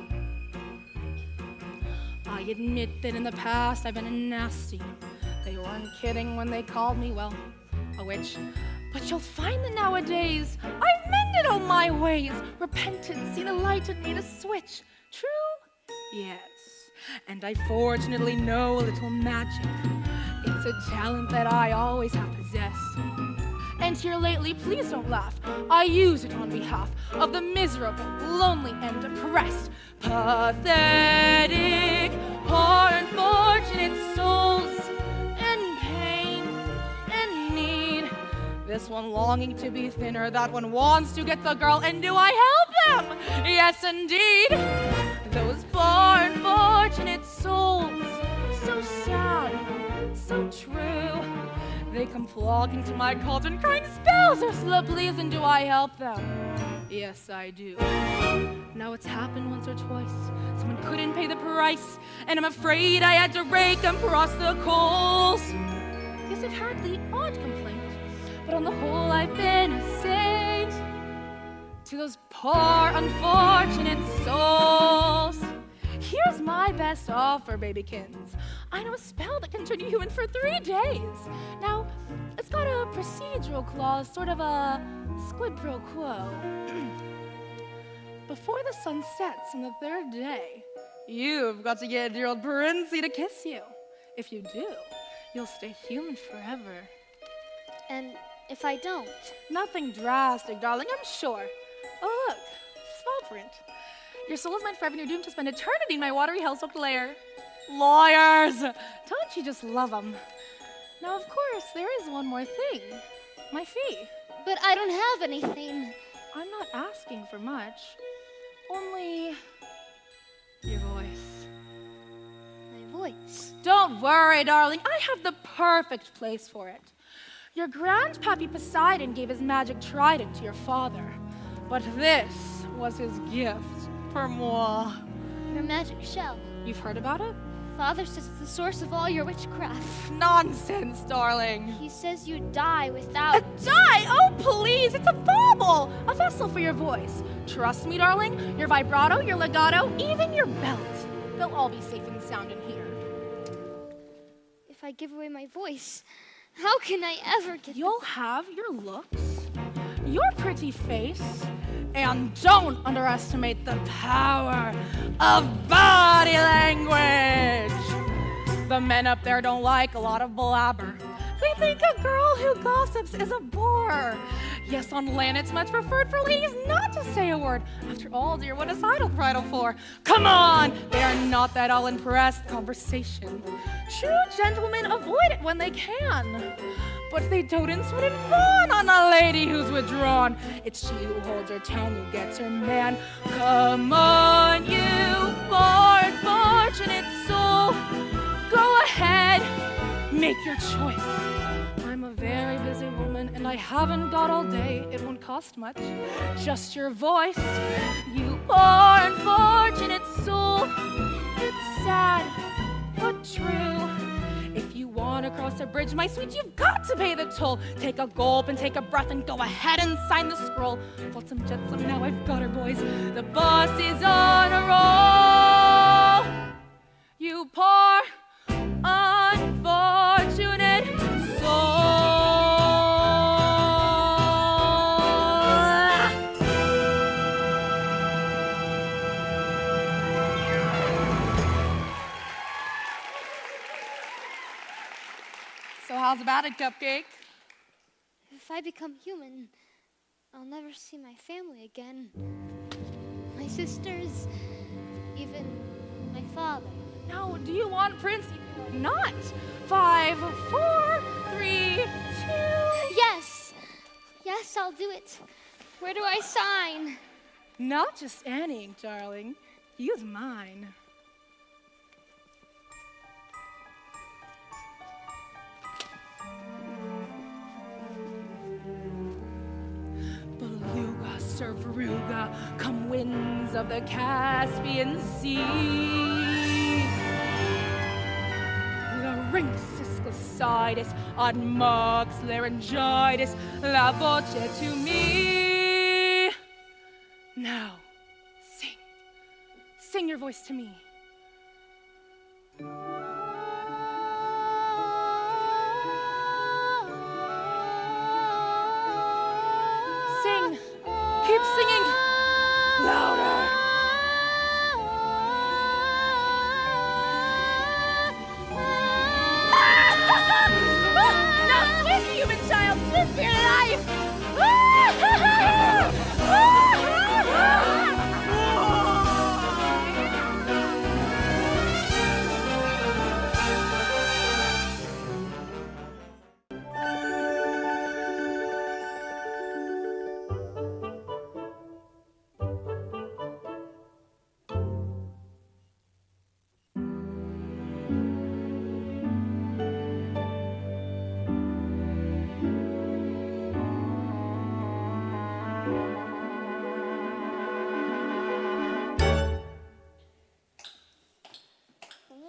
I admit that in the past I've been nasty. They weren't kidding when they called me, well, a witch. But you'll find that nowadays I've mended all my ways. Repentance, see the light in me to switch. True? Yes. And I fortunately know a little magic. It's a talent that I always have possessed. And here lately, please don't laugh. I use it on behalf of the miserable, lonely, and depressed. Pathetic, poor, unfortunate souls in pain and need. This one longing to be thinner, that one wants to get the girl, and do I help them? Yes, indeed. Those poor, unfortunate souls, so sad, so true. They come flocking to my cauldron, crying, "Spells, Ursula, please," and do I help them? Yes, I do. Now it's happened once or twice. Someone couldn't pay the price, and I'm afraid I had to rake them across the coals. Yes, I've heard the odd complaint, but on the whole I've been a saint to those poor, unfortunate souls. Here's my best offer, babykins. I know a spell that can turn you human for 3 days. Now, it's got a procedural clause, sort of a quid pro quo. Before the sun sets on the 3rd day, you've got to get your old Princey to kiss you. If you do, you'll stay human forever. And if I don't? Nothing drastic, darling, I'm sure. Oh, look, small print. Your soul is mine forever, and you're doomed to spend eternity in my watery, hell-soaked lair. Lawyers! Don't you just love them? Now, of course, there is one more thing. My fee. But I don't have anything. I'm not asking for much. Only your voice. My voice? Don't worry, darling. I have the perfect place for it. Your grandpappy Poseidon gave his magic trident to your father. But this was his gift for moi. Your magic shell. You've heard about it? Father says it's the source of all your witchcraft. Nonsense, darling. He says you die without... Die? Oh, please, it's a bauble! A vessel for your voice. Trust me, darling, your vibrato, your legato, even your belt. They'll all be safe and sound in here. If I give away my voice, how can I ever get... You'll have your looks, your pretty face, and don't underestimate the power of body language. The men up there don't like a lot of blabber. They think a girl who gossips gossips is a bore. Yes, on land it's much preferred for ladies not to say a word. After all, dear, what is idle bridal for? Come on! They are not that all impressed. Conversation. True gentlemen avoid it when they can. But they dote and sweat and fawn on a lady who's withdrawn. It's she who holds her tongue who gets her man. Come on, you poor fortunate soul. Go ahead, make your choice. I'm a very busy woman and I haven't got all day. It won't cost much, just your voice. You poor unfortunate soul. It's sad, but true. If you want to cross a bridge, my sweet, you've got to pay the toll. Take a gulp and take a breath and go ahead and sign the scroll. Flotsam jetsam, now I've got her, boys. The bus is on a roll. You poor unfortunate soul. So how's about it, Cupcake? If I become human, I'll never see my family again. My sisters, even my father. Now, do you want Prince? Not. 5, 4, 3, 2. Yes! Yes, I'll do it. Where do I sign? Not just any ink, darling. Use mine. Beluga, Sir Veruga, come winds of the Caspian Sea. Larynxis, glossitis, odd mux, laryngitis, la voce to me. Now, sing. Sing your voice to me. Sing. Keep singing. Louder. Now swim, human child, swim for your life.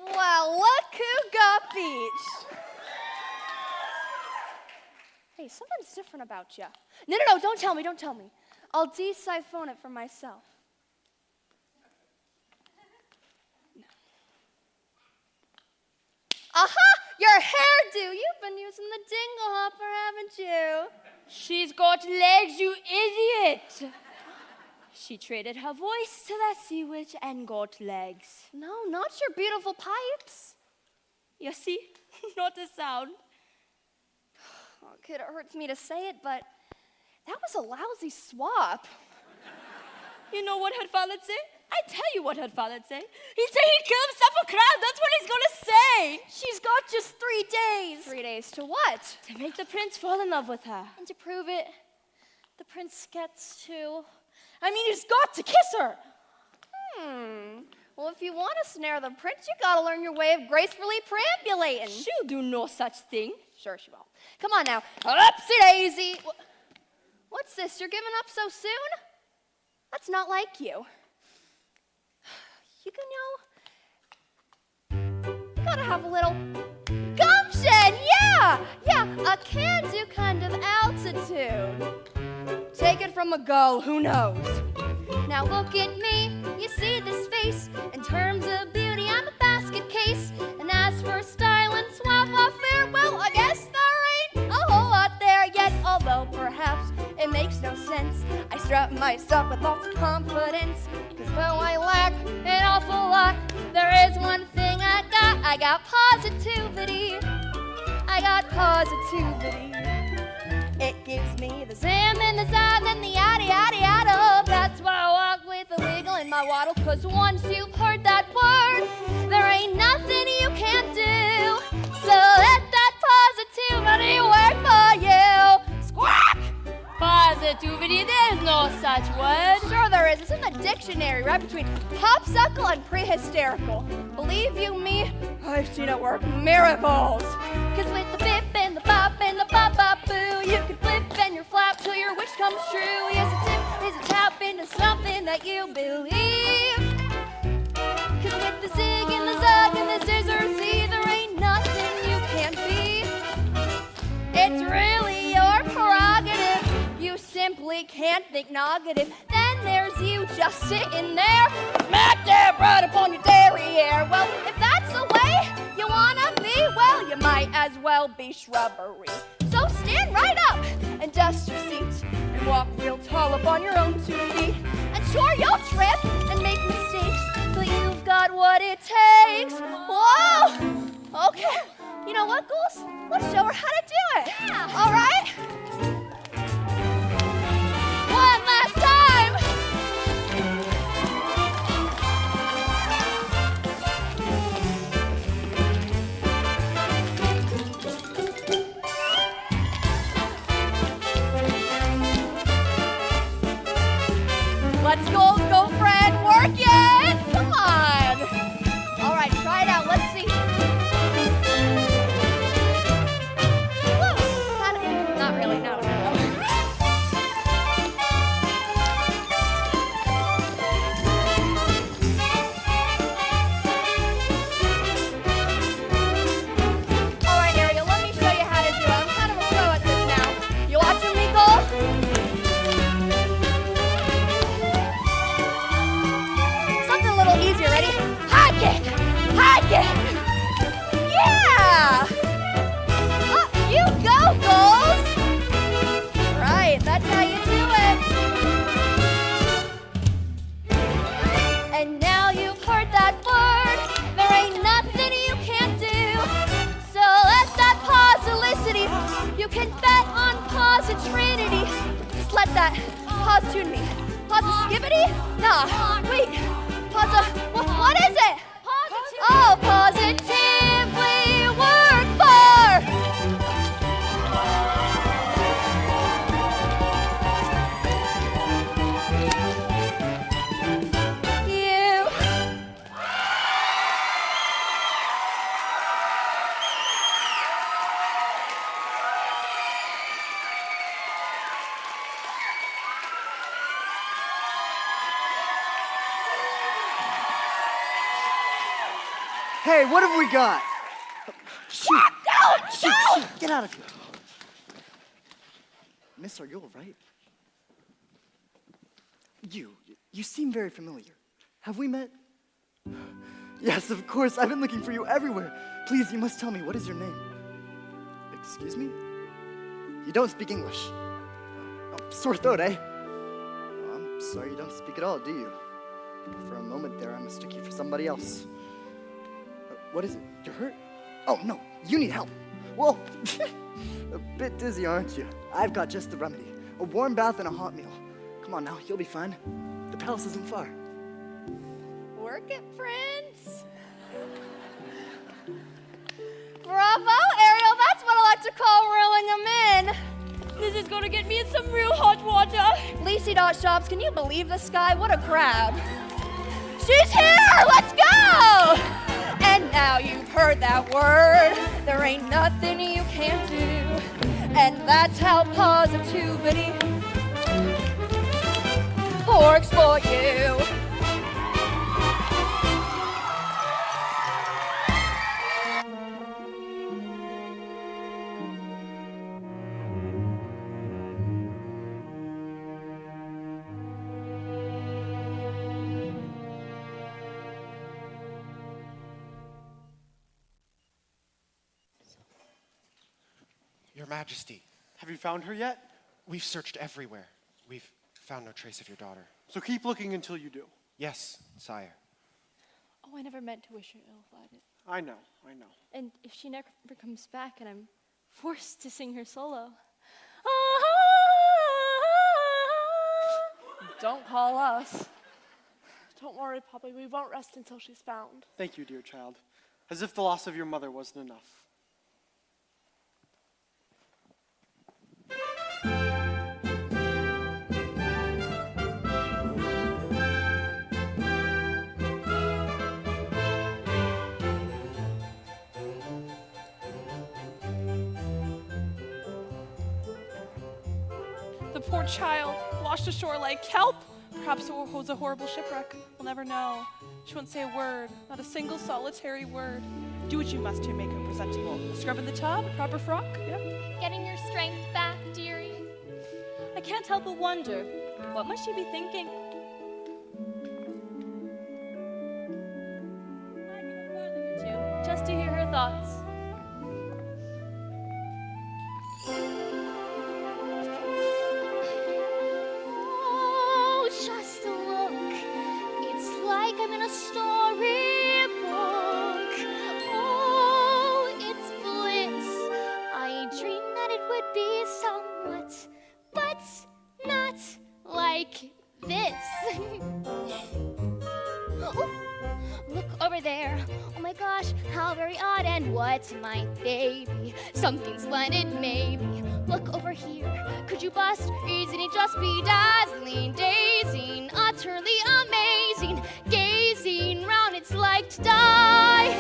Well, look who got beach. Hey, something's different about you. No, don't tell me, don't tell me. I'll de-siphon it for myself. No. Aha! Your hairdo! You've been using the dingle hopper, haven't you? She's got legs, you idiot! She traded her voice to that sea witch and got legs. No, not your beautiful pipes. You see? Not a sound. Oh, kid, it hurts me to say it, but that was a lousy swap. You know what her father'd say? I tell you what her father'd say. He'd say he'd kill himself for crowd. That's what he's gonna say. She's got just 3 days. 3 days to what? To make the prince fall in love with her. And to prove it, The prince gets to. I mean, he's got to kiss her. Well, if you want to snare the prince, you gotta learn your way of gracefully perambulating. She'll do no such thing. Sure she will. Come on now. Upsy daisy. What's this? You're giving up so soon? That's not like you. You gotta have a little gumption. Yeah, a can-do kind of altitude. Take it from a gull, who knows? Now look at me, you see this face. In terms of beauty, I'm a basket case. And as for style and savoir-faire, well, I guess there ain't a whole lot there yet. Although perhaps it makes no sense. I strut myself with lots of confidence. Cause though I lack an awful lot, there is one thing I got. I got positivity. I got positivity. 'cause once you've heard that word, there ain't nothing you can't do. So let that positivity work for you. Squawk! Positivity, there's no such word. Sure there is. It's in the dictionary, right between popsicle and pre-hysterical. Believe you me, I've seen it work miracles. 'Cause with the bip and the bop and the bop-bop-boo, you can flip and your flap till your wish comes true. Yes, a tip is a tap into something that you believe. 'Cause with the zig and the zug and the scissor, see, there ain't nothing you can't be. It's really your prerogative. You simply can't think negative. Then there's you just sitting there, smack dab right upon your derriere. Well, if that's the way you wanna be, well, you might as well be shrubbery. So stand right up and dust your seat and walk real tall up on your own 2 feet. And sure, you'll trip and make mistakes, but you've got what it takes. Whoa! Okay. You know what, Ghouls? Let's show her how to do it. Yeah. All right? One last time. Let's go, friend. Work it. Come on. All right, try it out. Let's see. Whoa, kind of, not really, no. All right, Ariel, let me show you how to do it. I'm kind of a pro at this now. You watching me, Cole? Something a little easier. Ready? Hike it! Hike it! Yeah! Up you go, Ghouls! Right, that's how you do it. And now you've heard that word, there ain't nothing you can't do. So let that positivity, you can bet on positivity. Just let that positivity, positivity? Nah, wait, what is it? Oh, positively work for. You. Hey, what have we got? Shoot! Shoot! Get out of here! Miss, are you all right? You seem very familiar. Have we met? Yes, of course. I've been looking for you everywhere. Please, you must tell me, what is your name? Excuse me? You don't speak English. Oh, sore throat, eh? Oh, I'm sorry you don't speak at all, do you? For a moment there, I mistook you for somebody else. What is it? You're hurt? Oh, no, you need help. Well, a bit dizzy, aren't you? I've got just the remedy. A warm bath and a hot meal. Come on now, you'll be fine. The palace isn't far. Work it, Prince. Bravo, Ariel. That's what I like to call reeling them in. This is gonna get me in some real hot water. Lacey Dot Shops, can you believe this guy? What a crowd. She's here! Let's go! And now you've heard that word. There ain't nothing you can't do. And that's how positivity works for you. Your Majesty, Have you found her yet? we've searched everywhere. We've found no trace of your daughter. So keep looking until you do. Yes, sire. Oh, I never meant to wish her ill, Violet. I know. And if she never comes back and I'm forced to sing her solo. Don't call us. Don't worry, Poppy. We won't rest until she's found. Thank you, dear child. As if the loss of your mother wasn't enough. The poor child, washed ashore like kelp. Perhaps it was a horrible shipwreck. We'll never know. She won't say a word, not a single solitary word. Do what you must to make her presentable. A scrub in the tub, a proper frock, yep. Getting your strength back, dearie. I can't help but wonder, what must she be thinking? I need a farthing or two, just to hear her thoughts. Oh, just a look. It's like I'm in a storybook. Oh, it's bliss. I dreamed that it would be somewhat, but not like this. Oh, look over there. Oh my gosh, how very odd. And what's my baby? Something splendid, maybe. Look over here. Could you bust? Isn't it just be dazzling, dazing, utterly amazing? Gazing round, it's like to die.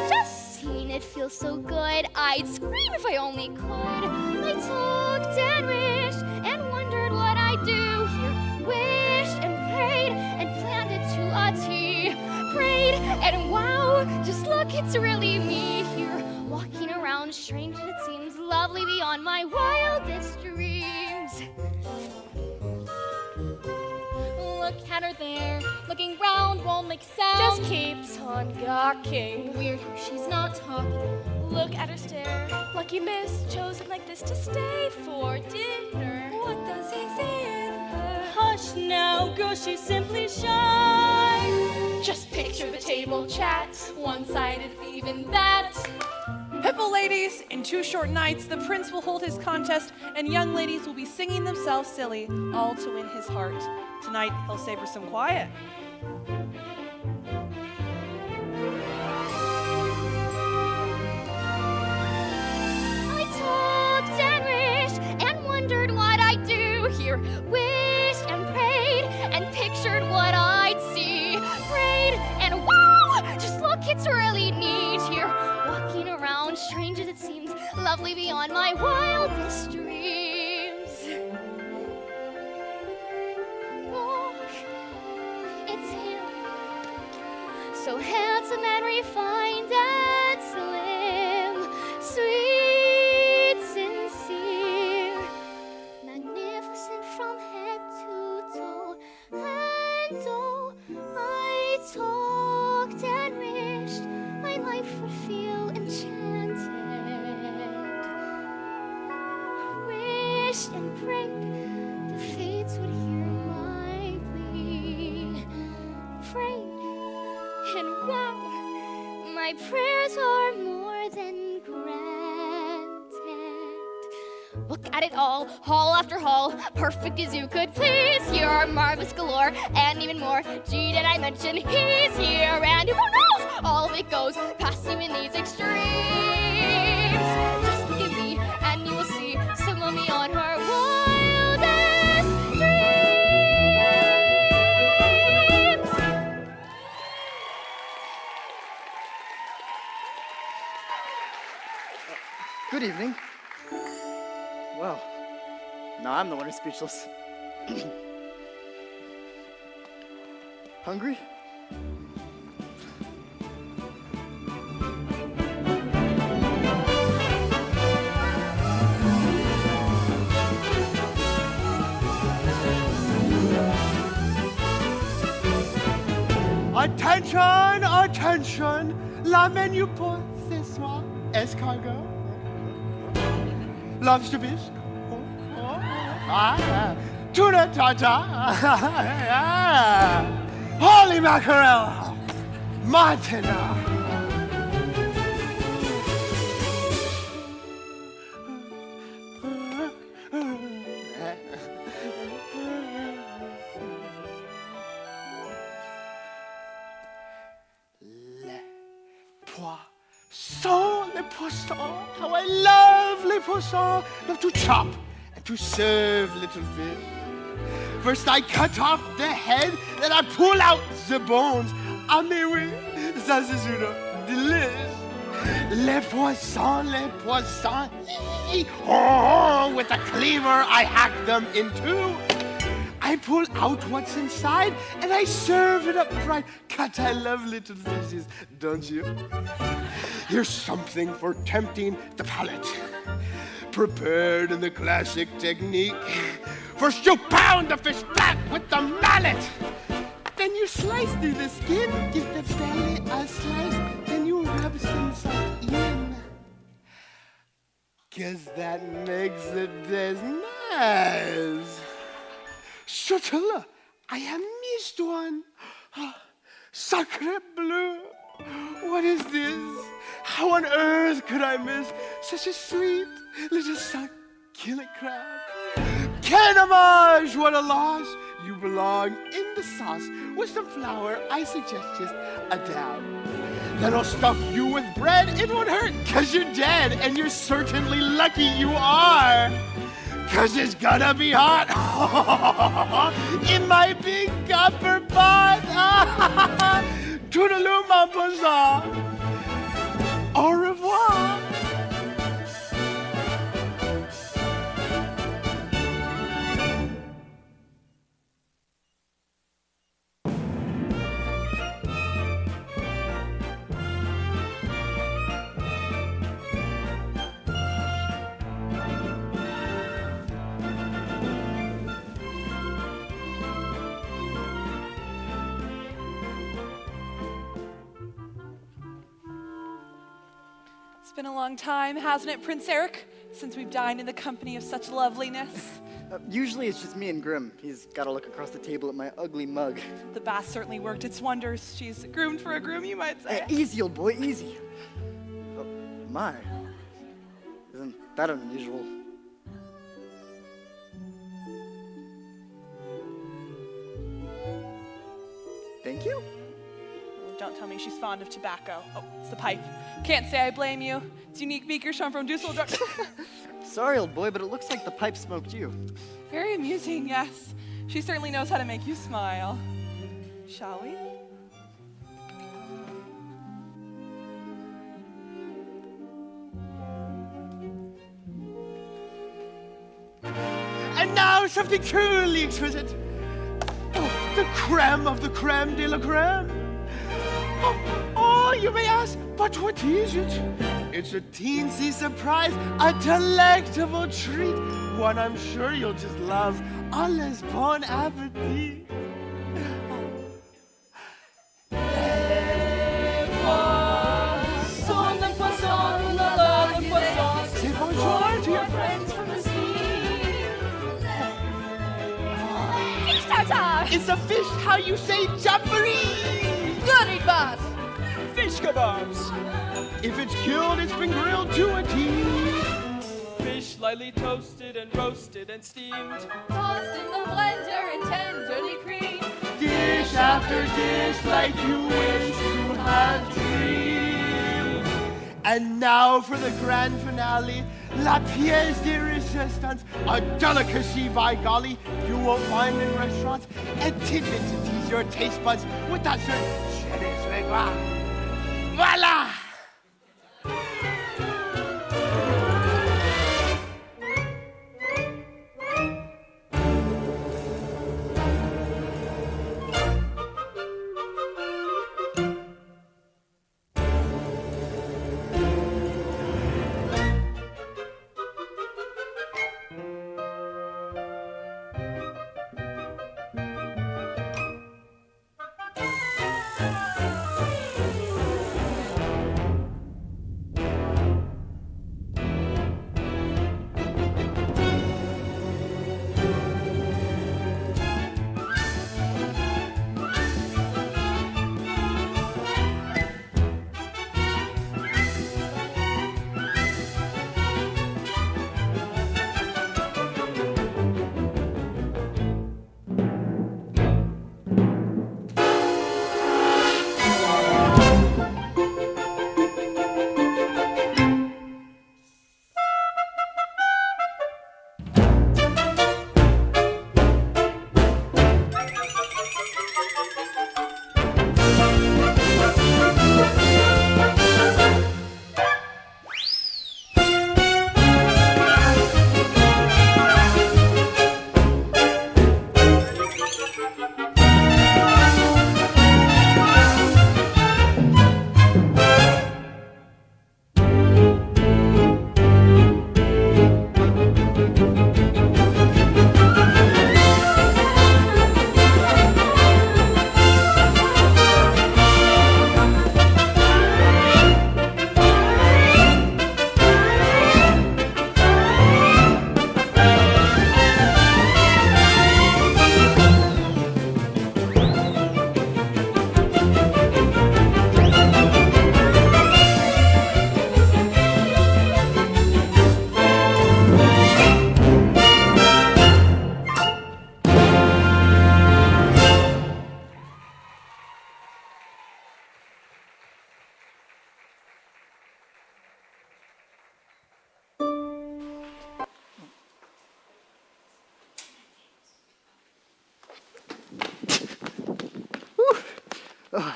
Just seeing it feels so good. I'd scream if I only could. I talked and wished and wondered what I'd do here. Wished and prayed and planned it to a T. Prayed and wow, just look, it's really me here. Walking around, strange as it seems, lovely beyond my wildest dreams. Look at her there, looking round, won't make sound. Just keeps on gawking. Weird how she's not talking. Look at her stare. Lucky miss, chosen like this to stay for dinner. What does he see in her? Hush now, girl, she's simply shy. Just picture the table chat, one-sided even that. Hippo ladies, in 2 short nights, the prince will hold his contest, and young ladies will be singing themselves silly, all to win his heart. Tonight, he'll savor some quiet. I talked and wished and wondered what I'd do here. Wished and prayed and pictured what I'd see. Prayed and wow, just look, it's really neat here. Walking around, strange as it seems, lovely beyond my wildest dreams. Look, it's him, so handsome and refined and slim, sweet, sincere, magnificent from head to toe. And oh, I talked and wished my life would feel enchanted. Wished and prayed the fates would hear my plea. Prayed, and wow, my prayers are more than granted. Look at it all, hall after hall, perfect as you could please. Here are marvelous galore, and even more. Gee, did I mention he's here, and who knows? All of it goes past even these extremes. Just look at me, and you will see some of me on her wildest dreams. Good evening. Well, now I'm the one who's speechless. Hungry? Attention, attention, la menu pour ce soir, escargot, lobster bisque, tuna tartare, holy mackerel, Martina. le poisson. How I love le poisson. Love to chop and to serve little fish. First I cut off the head, then I pull out the bones. Ah mais oui, ça c'est une delice. Le poisson, oh, with a cleaver I hack them in two. I pull out what's inside and I serve it up right. God, I love little fishes, don't you? Here's something for tempting the palate. Prepared in the classic technique. First you pound the fish flat with the mallet. Then you slice through the skin, give the belly a slice, then you rub some salt in. 'Cause that makes the dish nice. Chutala, I have missed one. Sacre bleu. What is this? How on earth could I miss such a sweet little succulent crab? Canamage, what a loss. You belong in the sauce. With some flour, I suggest just a dab. Then I'll stuff you with bread. It won't hurt, 'cause you're dead. And you're certainly lucky you are. 'Cause it's gonna be hot in my big copper pot. Toodaloo, mon poisson. Au revoir. It's been a long time, hasn't it, Prince Eric, since we've dined in the company of such loveliness? Usually it's just me and Grim. He's got to look across the table at my ugly mug. The bath certainly worked its wonders. She's groomed for a groom, you might say. Hey, easy, old boy, easy. Oh, my. Isn't that unusual? Thank you. Don't tell me she's fond of tobacco. Oh, it's the pipe. Can't say I blame you. It's unique Beakersham from Dusseldorf. Sorry, old boy, but it looks like the pipe smoked you. Very amusing, yes. She certainly knows how to make you smile. Shall we? And now something truly exquisite. Oh, the creme of the creme de la creme. Oh, you may ask, but what is it? It's a teensy surprise, a delectable treat, one I'm sure you'll just love. Alles bon appetit. Say bonjour to your friends from the sea. Fish tartare! It's a fish, how you say jamboree. Goody boss! Fish kebabs! If it's killed, it's been grilled to a T. Fish lightly toasted and roasted and steamed. Tossed in the blender and tenderly creamed. Dish after dish like you wish to have dreamed. And now for the grand finale, la pièce de résistance, a delicacy by golly you won't find in restaurants, a tidbit to tease your taste buds with that certain je ne sais quoi. Voila!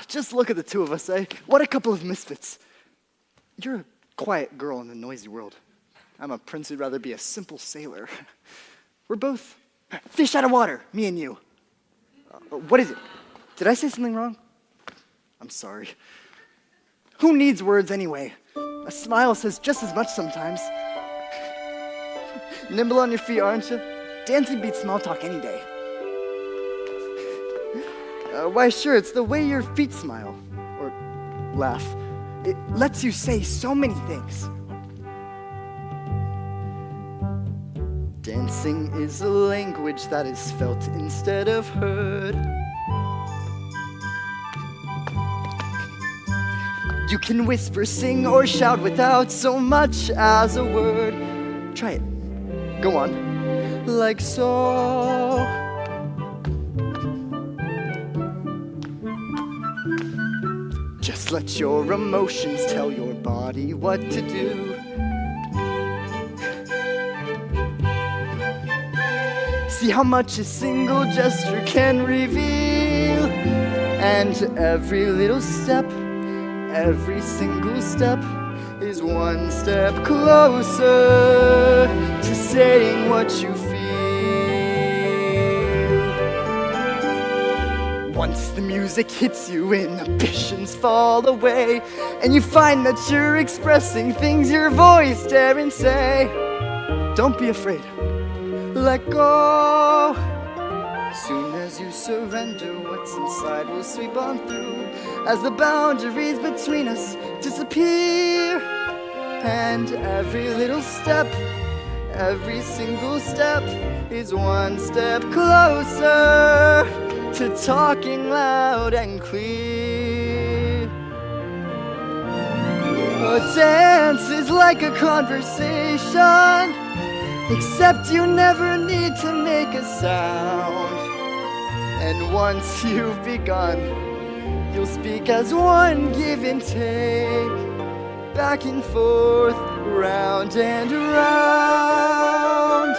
Just look at the two of us, eh? What a couple of misfits. You're a quiet girl in a noisy world. I'm a prince who'd rather be a simple sailor. We're both fish out of water, me and you. What is it? Did I say something wrong? I'm sorry. Who needs words anyway? A smile says just as much sometimes. Nimble on your feet, aren't you? Dancing beats small talk any day. Why, sure, it's the way your feet smile, or laugh. It lets you say so many things. Dancing is a language that is felt instead of heard. You can whisper, sing, or shout without so much as a word. Try it. Go on. Like so. Just let your emotions tell your body what to do. See how much a single gesture can reveal. And every little step, every single step is one step closer to saying what you feel. Once the music hits you, inhibitions fall away, and you find that you're expressing things your voice daren't say. Don't be afraid. Let go. Soon as you surrender, what's inside will sweep on through as the boundaries between us disappear. And every little step, every single step is one step closer to talking loud and clear. A dance is like a conversation, except you never need to make a sound. And once you've begun, you'll speak as one, give and take, back and forth, round and round.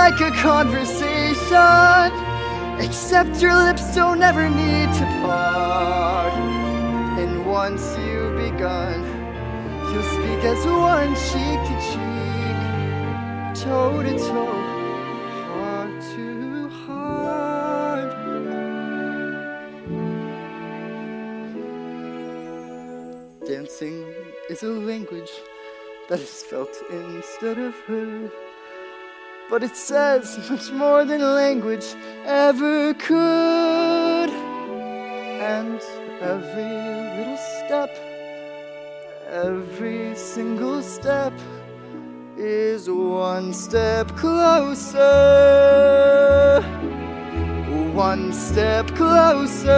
Like a conversation, except your lips don't ever need to part. And once you've begun, you'll speak as one, cheek to cheek, toe to toe, heart to heart. Dancing is a language that is felt instead of heard. But it says much more than language ever could. And every little step, every single step is one step closer. One step closer.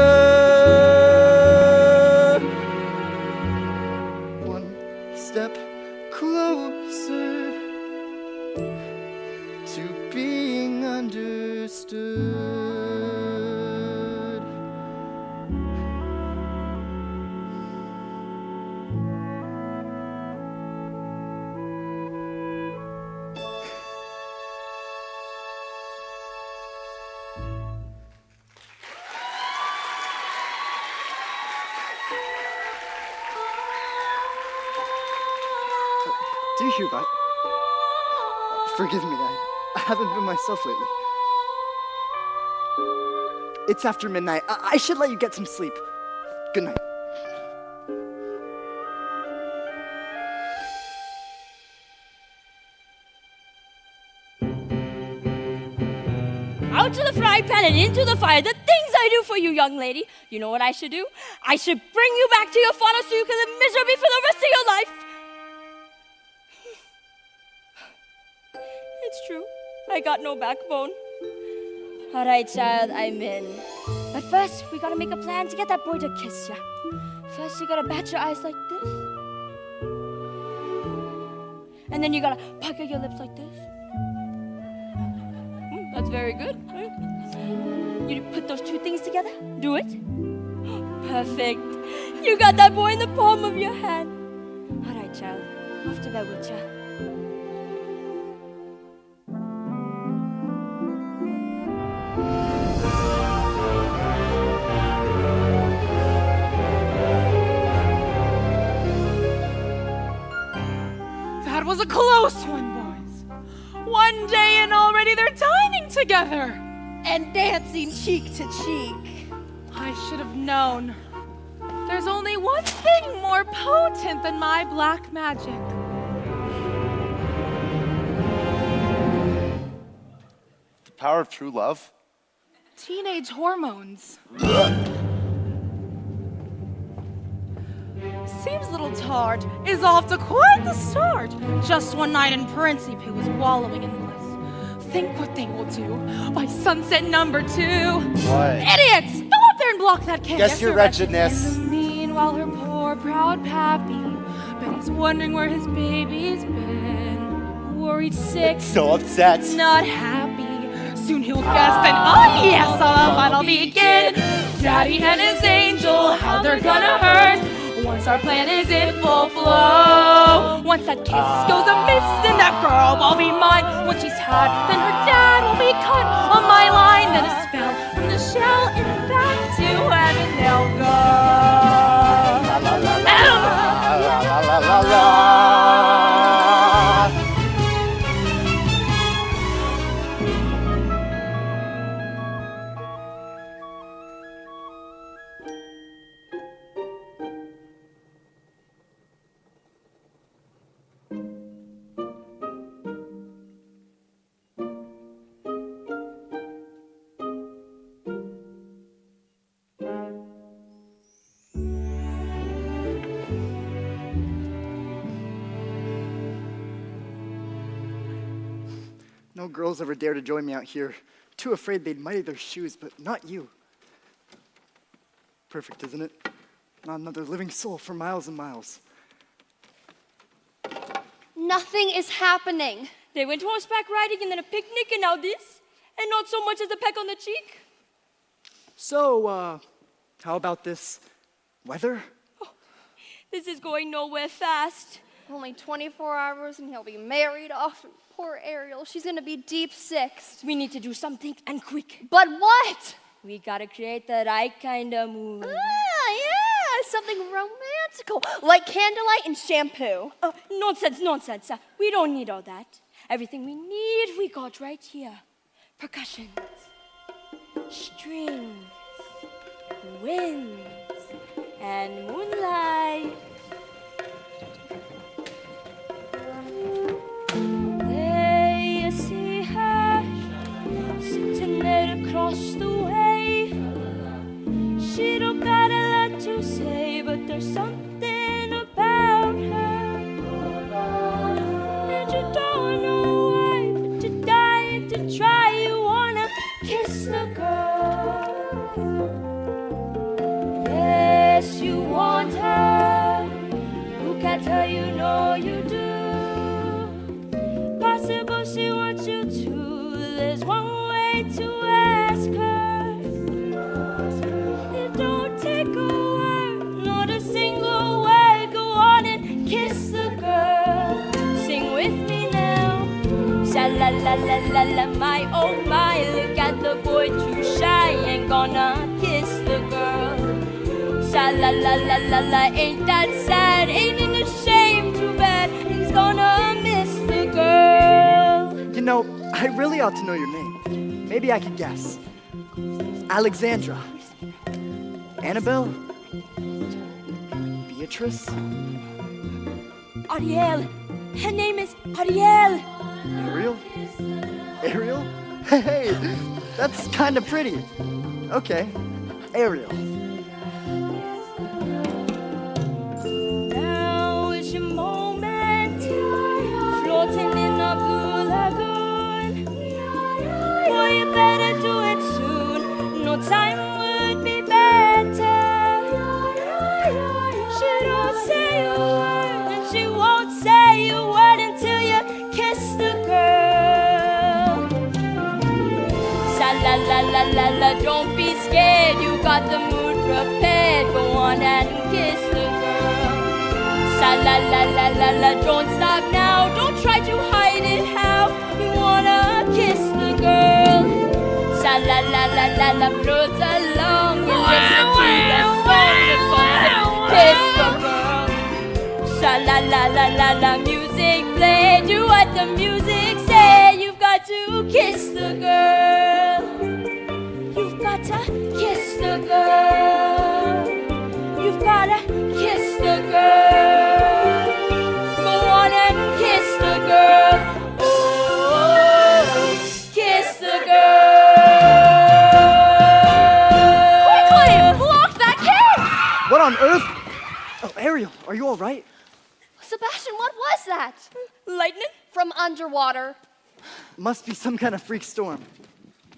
One step closer to being understood. Do you hear that? Forgive me, I haven't been myself lately. It's after midnight. I should let you get some sleep. Good night. fry pan and into the fire. The things I do for you, young lady. You know what I should do? I should bring you back to your father so you can live miserably for the rest of your life. It's true. I got no backbone. All right, child, I'm in. But first, we gotta make a plan to get that boy to kiss ya. First, you gotta bat your eyes like this. And then you gotta pucker your lips like this. That's very good. Right? You put those two things together. Do it. Perfect. You got that boy in the palm of your hand. All right, child. Off to bed with ya. That was a close one, boys. One day and already they're dining together. And dancing cheek to cheek. I should have known. There's only one thing more potent than my black magic. The power of true love? Teenage hormones. Seems little Tart is off to quite the start. Just one night in Principe was wallowing in bliss. Think what they will do by sunset number 2. What? Idiots! Go up there and block that kid. Guess your wretchedness. Meanwhile, her poor, proud pappy Benny's wondering where his baby's been. Worried sick, So upset. not happy. Soon he'll guess that, oh yes, all fun'll begin. Daddy and his angel, how they're gonna hurt. Once our plan is in full flow. Once that kiss goes amiss, then that girl will be mine. When she's had, then her dad will be cut on my line. Then a spell from the shell and back to heaven they'll go. La la la la la. No girls ever dare to join me out here. Too afraid they'd muddy their shoes, but not you. Perfect, isn't it? Not another living soul for miles and miles. Nothing is happening. They went horseback riding and then a picnic and now this. And not so much as a peck on the cheek. So, how about this weather? This is going nowhere fast. Only 24 hours and he'll be married off. Poor Ariel, she's gonna be deep sixth. We need to do something and quick. But what? We gotta create the right kind of mood. Yeah, something romantical, like candlelight and shampoo. Nonsense. We don't need all that. Everything we need, we got right here. Percussions, strings, winds, and moonlight. There you see her, sitting there across the way. She don't got a lot to say, but there's something about her. And you don't know why, but you're dying to try. You wanna kiss the girl. Yes, you want her. Who can't tell you no, you do. Possible she wants you to. There's one way to ask her. It don't take a word, not a single word. Go on and kiss the girl. Sing with me now. Sha la la la la la, my oh my. Look at the boy too shy, ain't gonna kiss the girl. Sha la la la la la, ain't that sad? Ain't it a shame? Too bad he's gonna miss the girl. You know, I really ought to know your name. Maybe I could guess. Alexandra. Annabelle? Beatrice? Ariel. Her name is Ariel. Ariel? Ariel? Hey, That's kind of pretty. Okay, Ariel. Now is your moment, floating in a blue lagoon. Boy, you better do it soon. No time would be better. She don't say a word, and she won't say a word until you kiss the girl. Sha la la la la la, don't be scared. You got the mood prepared. Go on and kiss the girl. Sha la la la la la, don't stop now. Don't try to hide it. How you wanna kiss the girl? Sha la la la la la, float along and listen to the song. The song says kiss the girl. Sha la la la la la, music play. Do what the music say. You've got to kiss the girl. You've got to kiss the girl. You've got to kiss the girl. Go on and kiss the girl. Oh, kiss the girl. Quickly, block that kid! What on earth? Oh, Ariel, are you all right? Sebastian, what was that? Lightning? From underwater. Must be some kind of freak storm.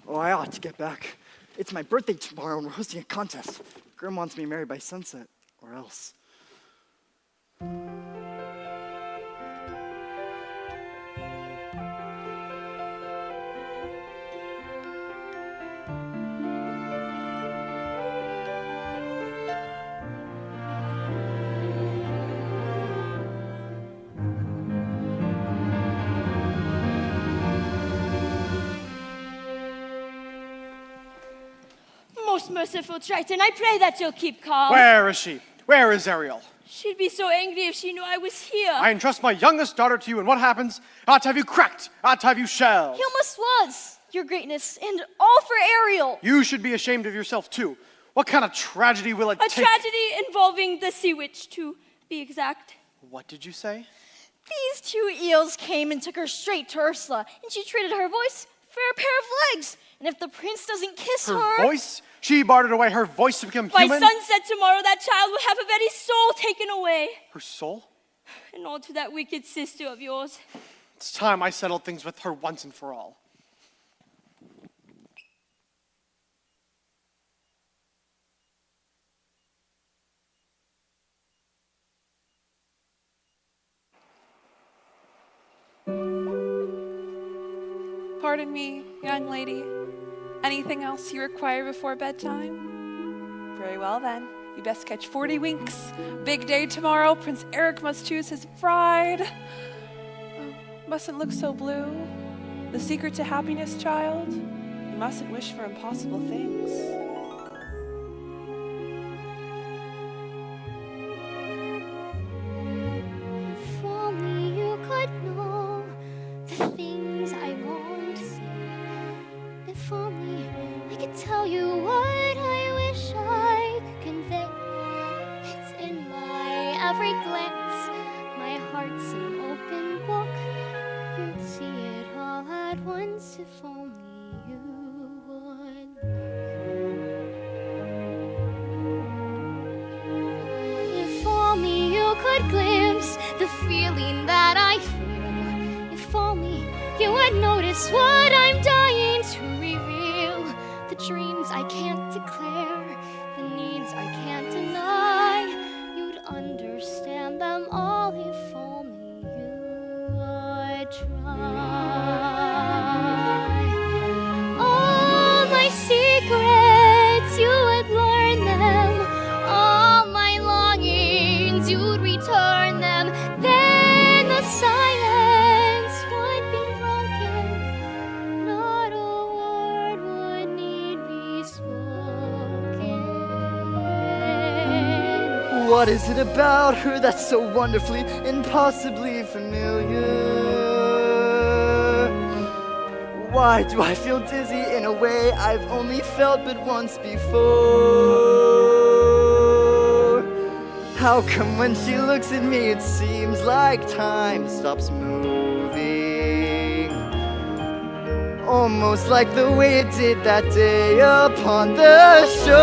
Oh, I ought to get back. It's my birthday tomorrow and we're hosting a contest. Grim wants me married by sunset, or else. Most merciful Triton, I pray that you'll keep calm. Where is she? Where is Ariel? She'd be so angry if she knew I was here. I entrust my youngest daughter to you, and what happens? I ought to have you cracked. I ought to have you shelled. He almost was, Your Greatness, and all for Ariel. You should be ashamed of yourself, too. What kind of tragedy will it A take? tragedy involving the sea witch, to be exact. What did you say? These two eels came and took her straight to Ursula, and she traded her voice for a pair of legs. And if the prince doesn't kiss Her voice? She bartered away her voice to become By human? sunset tomorrow, that child will have her very soul taken away. Her soul? And all to that wicked sister of yours. It's time I settled things with her once and for all. Pardon me, young lady. Anything else you require before bedtime? Very well then. You best catch 40 winks. Big day tomorrow. Prince Eric must choose his bride. Oh, mustn't look so blue. The secret to happiness, child? You mustn't wish for impossible things. If only you could know the things I won't say. If only I could tell you what I wish I could convey. It's in my every glance. My heart's an open book. You'd see it all at once if only you would look. If only you could glimpse the feeling that I feel. If only you would notice what I'm dying to reveal. The dreams I can't declare, the needs I can't deny. You'd understand them all if only you would try. All my secrets, you would learn them. All my longings, you'd return them. Then the silence would be broken. Not a word would need be spoken. What is it about her that's so wonderfully, impossibly familiar? Why do I feel dizzy in a way I've only felt but once before? How come when she looks at me it seems like time stops moving? almost like the way it did that day upon the shore.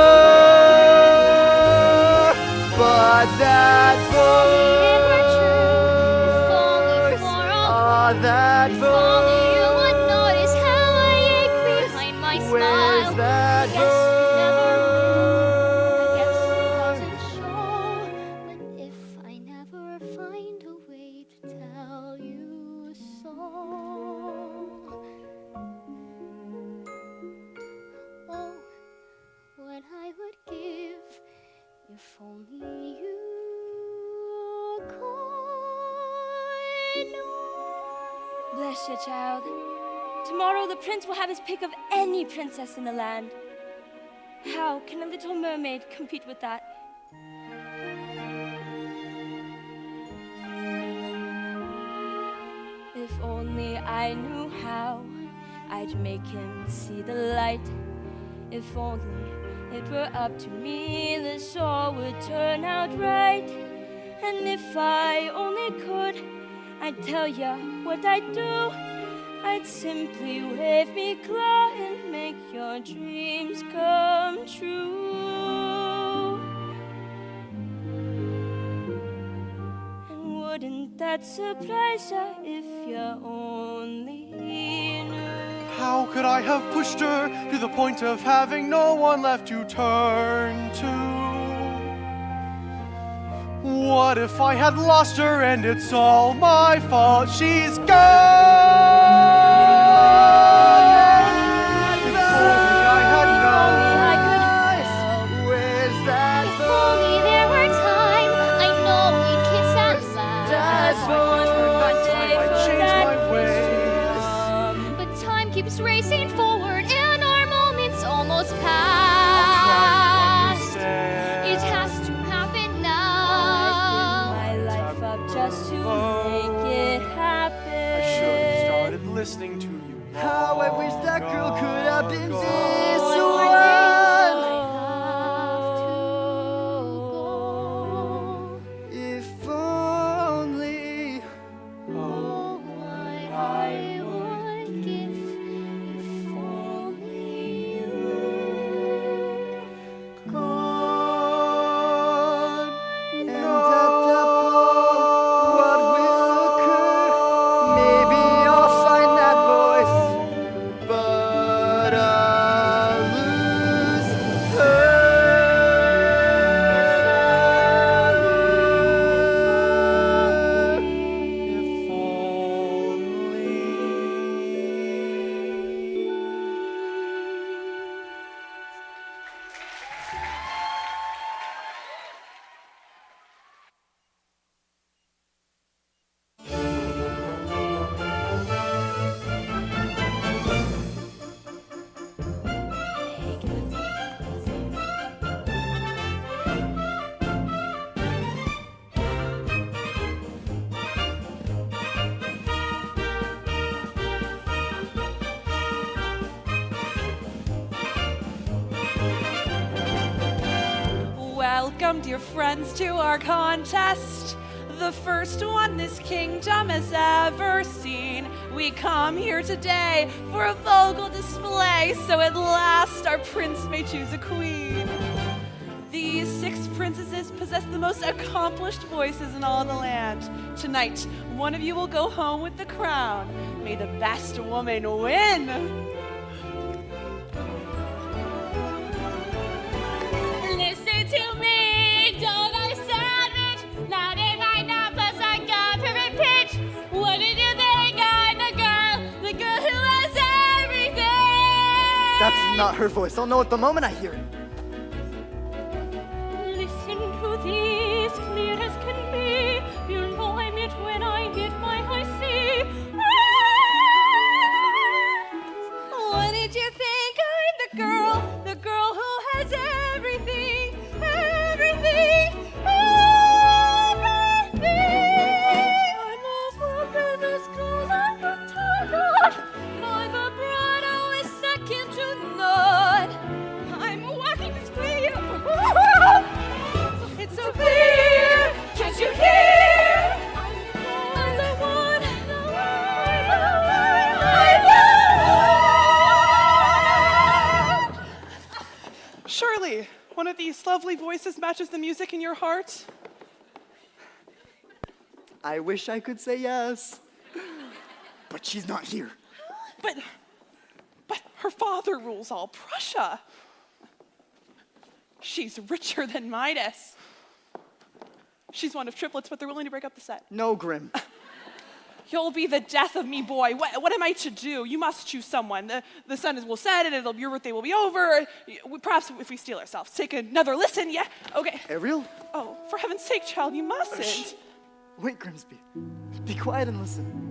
But that voice, that If only you would notice how I ache behind my smile. Where's that I guess it never will. I guess it doesn't show. But if I never find a way to tell you so, oh, what I would give if only you could know. Bless you, child. Tomorrow the prince will have his pick of any princess in the land. How can a little mermaid compete with that? If only I knew how I'd make him see the light. If only it were up to me, this all would turn out right. And if I only could, I'd tell ya what I'd do. I'd simply wave me claw and make your dreams come true. And wouldn't that surprise ya if ya only knew? How could I have pushed her to the point of having no one left to turn to? What if I had lost her and it's all my fault? She's gone! If only I had known. Where's that If only there were time, I know we'd kiss at last. I changed my ways. But time keeps racing forward and our moment's almost Trying past. to understand. It has to happen I now. my life up just to make it happen. I should have started listening to you. How I wish that girl could have been long this ago. one. If only. Oh, what I would give if only you Gone. And at that point, what will occur? Maybe I'll find that voice, but I'll lose her. If only. Welcome, dear friends, to our contest. The first one this kingdom has ever seen. We come here today for a vocal display, so at last our prince may choose a queen. These 6 princesses possess the most accomplished voices in all the land. Tonight, one of you will go home with the crown. May the best woman win. Listen to me, don't I savage? Not if I not plus I got perfect pitch. What did you think? I'm the girl who has everything. That's not her voice. I'll know it the moment I hear it. Listen to these, clear as can be. You know I'm it when I hit my high C. What did you think? I'm the girl who has everything, everything, everything. I'm as welcome as gold on the target. I'm a bride always second to none. I'm what Surely, one of these lovely voices matches the music in your heart. I wish I could say yes. But she's not here. But her father rules all Prussia. She's richer than Midas. She's one of triplets, but they're willing to break up the set. No, Grim. You'll be the death of me, boy. What am I to do? You must choose someone. The sun will set and your birthday will be over. Perhaps if we steal ourselves, take another listen, yeah? Okay. Ariel? Oh, for heaven's sake, child, you mustn't. Shh. Wait, Grimsby. Be quiet and listen.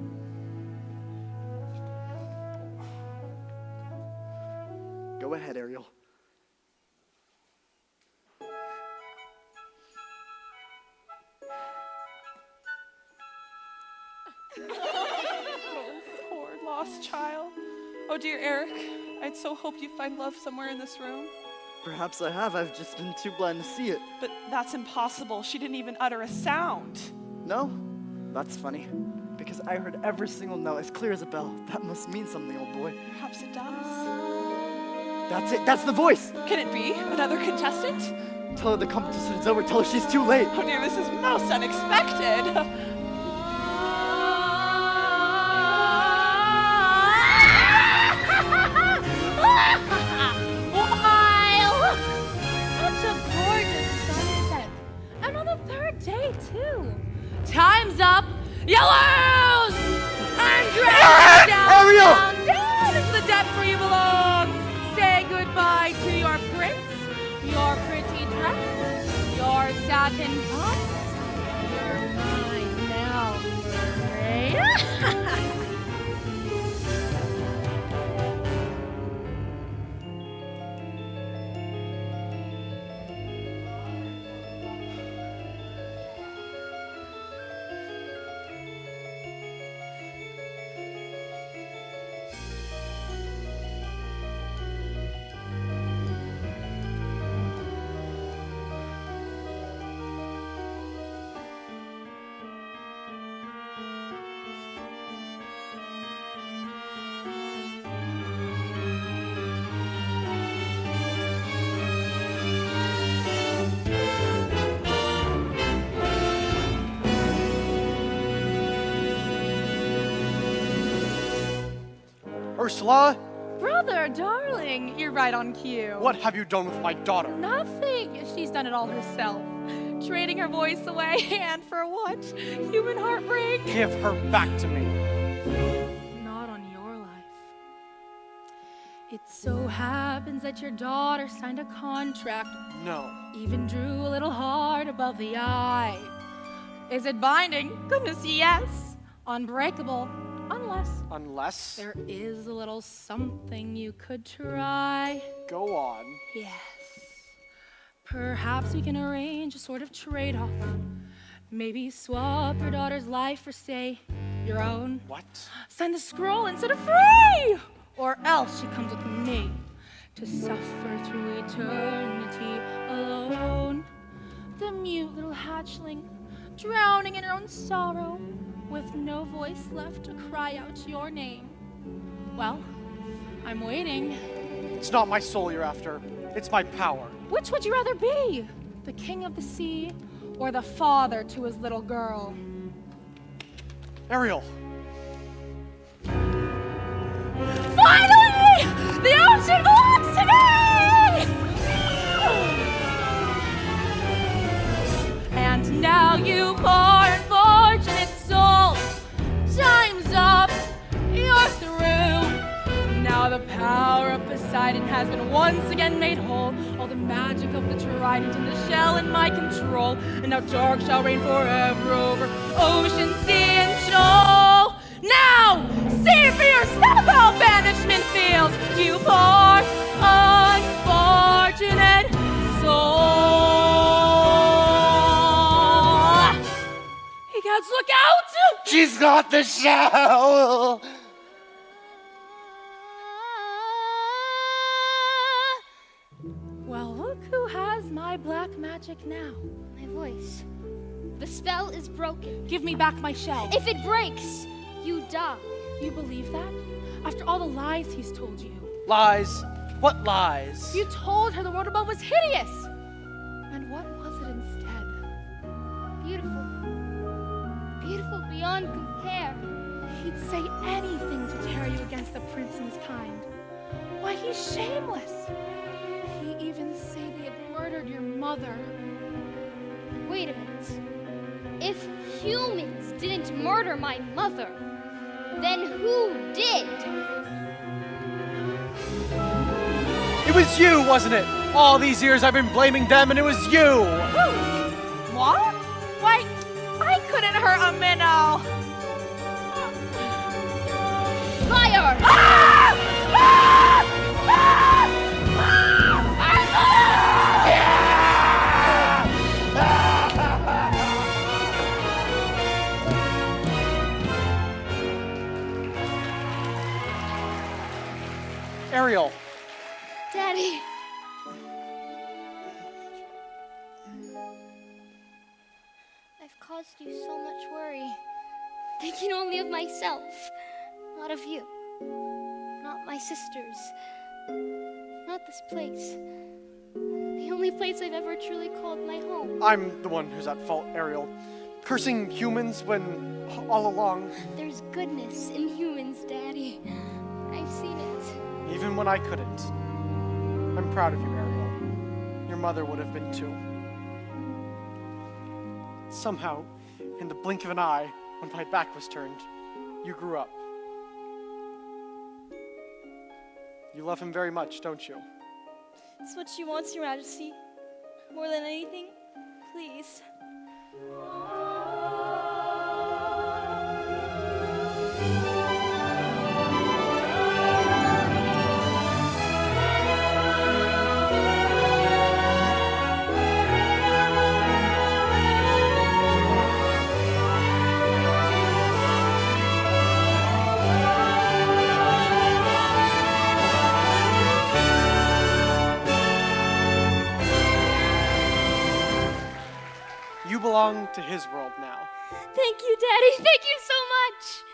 Go ahead, Ariel. Oh, poor lost child. Oh, dear Eric, I'd so hoped you'd find love somewhere in this room. Perhaps I have. I've just been too blind to see it. But that's impossible. She didn't even utter a sound. No? That's funny. Because I heard every single note as clear as a bell. That must mean something, old boy. Perhaps it does. That's it. That's the voice. Can it be another contestant? Tell her the competition is over. Tell her she's too late. Oh dear, this is most unexpected. Wow! Such a gorgeous sunset. And on the third day, too. Time's up. You lose! I'm dragged down, Ariel! down into the depths where you belong. Say goodbye to your prince, your pretty dress, your satin pumps. You're mine now, Murray. Ursula, Brother, darling, you're right on cue. what have you done with my daughter? Nothing. She's done it all herself. Trading her voice away, and for what? Human heartbreak? Give her back to me. Not on your life. It so happens that your daughter signed a contract, No. even drew a little heart above the eye. Is it binding? Goodness, yes. Unbreakable, unless there is a little something you could try. Go on. Yes. Perhaps we can arrange a sort of trade-off. Maybe swap your daughter's life for, say, your own. What? Sign the scroll instead of free! Or else she comes with me to suffer through eternity alone. The mute little hatchling, drowning in her own sorrow, with no voice left to cry out your name. Well, I'm waiting. It's not my soul you're after. It's my power. Which would you rather be? The king of the sea or the father to his little girl? Ariel. Finally! The ocean belongs to me! And now you poor unfortunate soul, time's up, you're through. Now the power of Poseidon has been once again made whole. All the magic of the trident in the shell in my control. And now dark shall reign forever over ocean, sea, and shoal. Now, see for yourself how banishment feels, you poor unfortunate soul. Hey, gods, look out! She's got the shell! Well, look who has my black magic now. My voice. The spell is broken. Give me back my shell. If it breaks, you die. You believe that? After all the lies he's told you. Lies. What lies? You told her the world above was hideous. And what was it instead? Beautiful. Beautiful beyond compare. He'd say anything to tear you against the prince and his kind. Why, he's shameless. He even say they had murdered your mother. Wait a minute. If humans didn't murder my mother, then who did? It was you, wasn't it? All these years I've been blaming them, and it was you. What? Why, I couldn't hurt a minnow. Liar! Ariel, Daddy. I've caused you so much worry. Thinking only of myself, not of you. Not my sisters. Not this place. The only place I've ever truly called my home. I'm the one who's at fault, Ariel. Cursing humans when all along, There's goodness in humans, Daddy. I've seen it. even when I couldn't. I'm proud of you, Ariel. Your mother would have been too. Somehow, in the blink of an eye, when my back was turned, you grew up. You love him very much, don't you? It's what she wants, Your Majesty. More than anything, please. You belong to his world now. Thank you, Daddy. Thank you so much.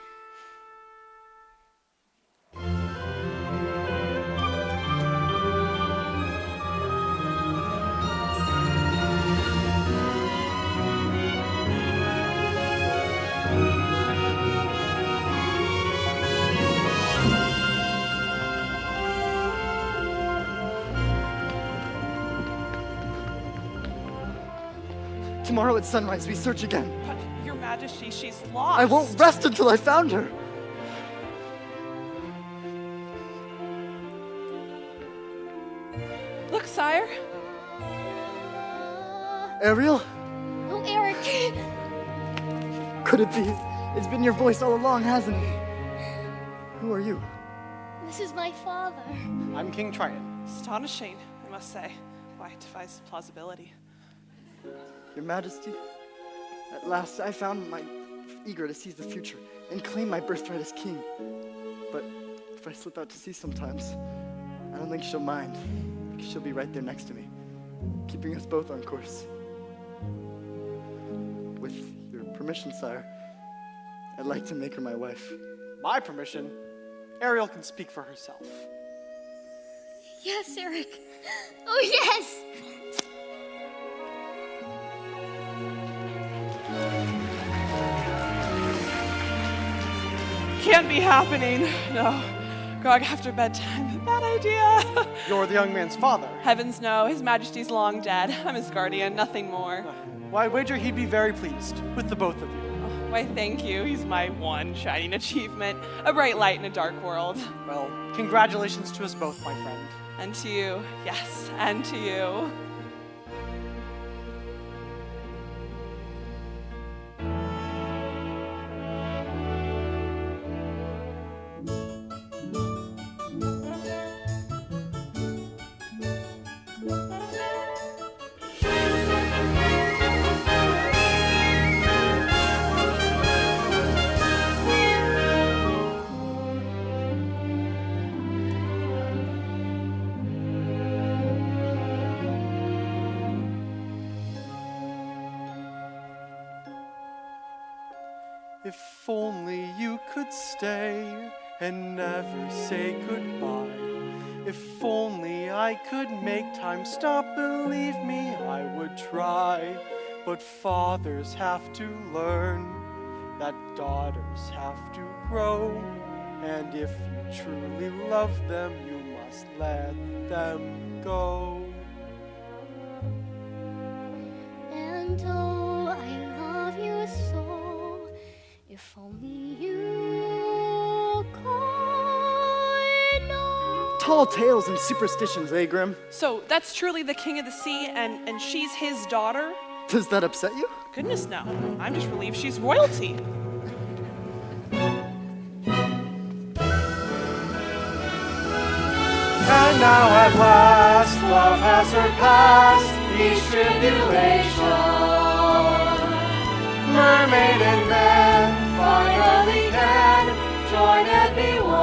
Tomorrow at sunrise, we search again. But, Your Majesty, she's lost. I won't rest until I found her. Look, sire. Ariel, Oh, Eric. could it be? It's been your voice all along, hasn't it? Who are you? This is my father. I'm King Triton. Astonishing, I must say. Why, it defies plausibility. Your Majesty, at last I found my eager to seize the future and claim my birthright as king. But if I slip out to sea sometimes, I don't think she'll mind, because she'll be right there next to me, keeping us both on course. With your permission, sire, I'd like to make her my wife. My permission? Ariel can speak for herself. Yes, Eric. Oh, yes. Can't be happening. No. Grog after bedtime. Bad idea. You're the young man's father. Heavens no, His Majesty's long dead. I'm his guardian, nothing more. Well, I wager he'd be very pleased with the both of you. Oh, why, thank you. He's my one shining achievement. A bright light in a dark world. Well, congratulations to us both, my friend. And to you, yes, and to you. If only you could stay and never say goodbye. If only I could make time stop, believe me, I would try. But fathers have to learn that daughters have to grow. And if you truly love them, you must let them go. And oh, I love you so. If only you could know. Tall tales and superstitions, eh, Grim? So that's truly the king of the sea, and she's his daughter? Does that upset you? Goodness, no. I'm just relieved she's royalty. And now at last, love has surpassed each tribulation. Mermaid and man finally can join and be one.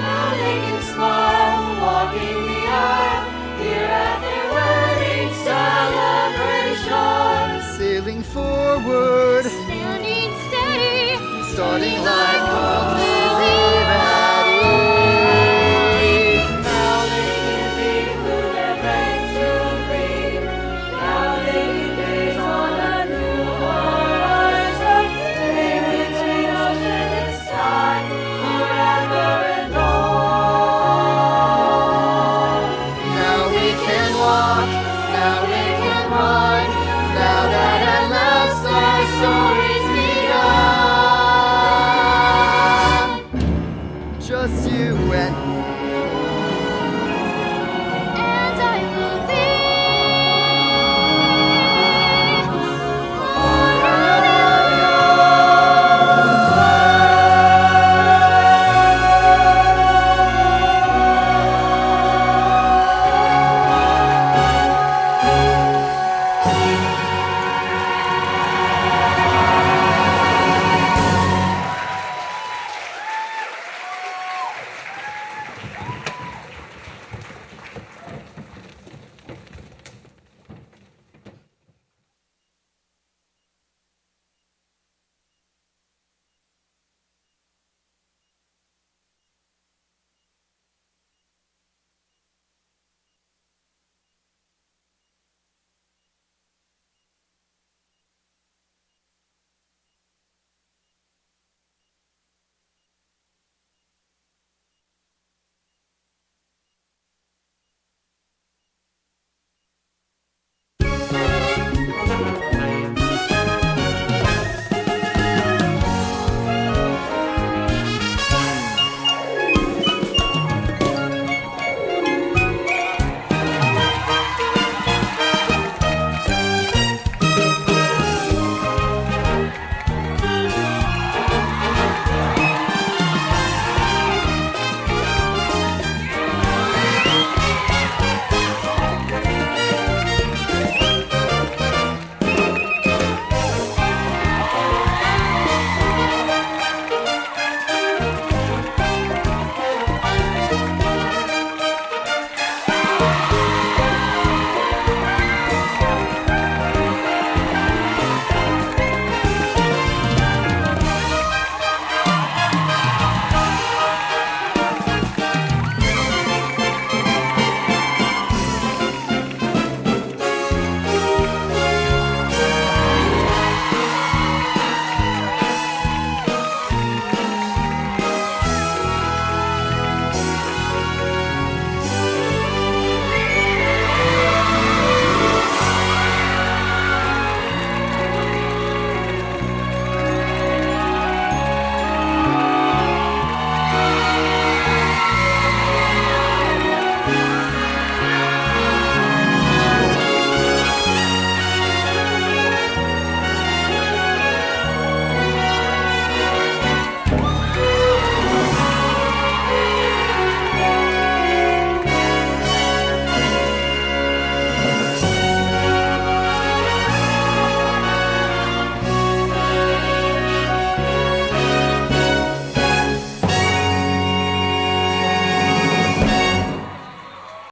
Now they can smile, walking the aisle, here at their wedding celebration. Sailing forward, Standing steady, starting like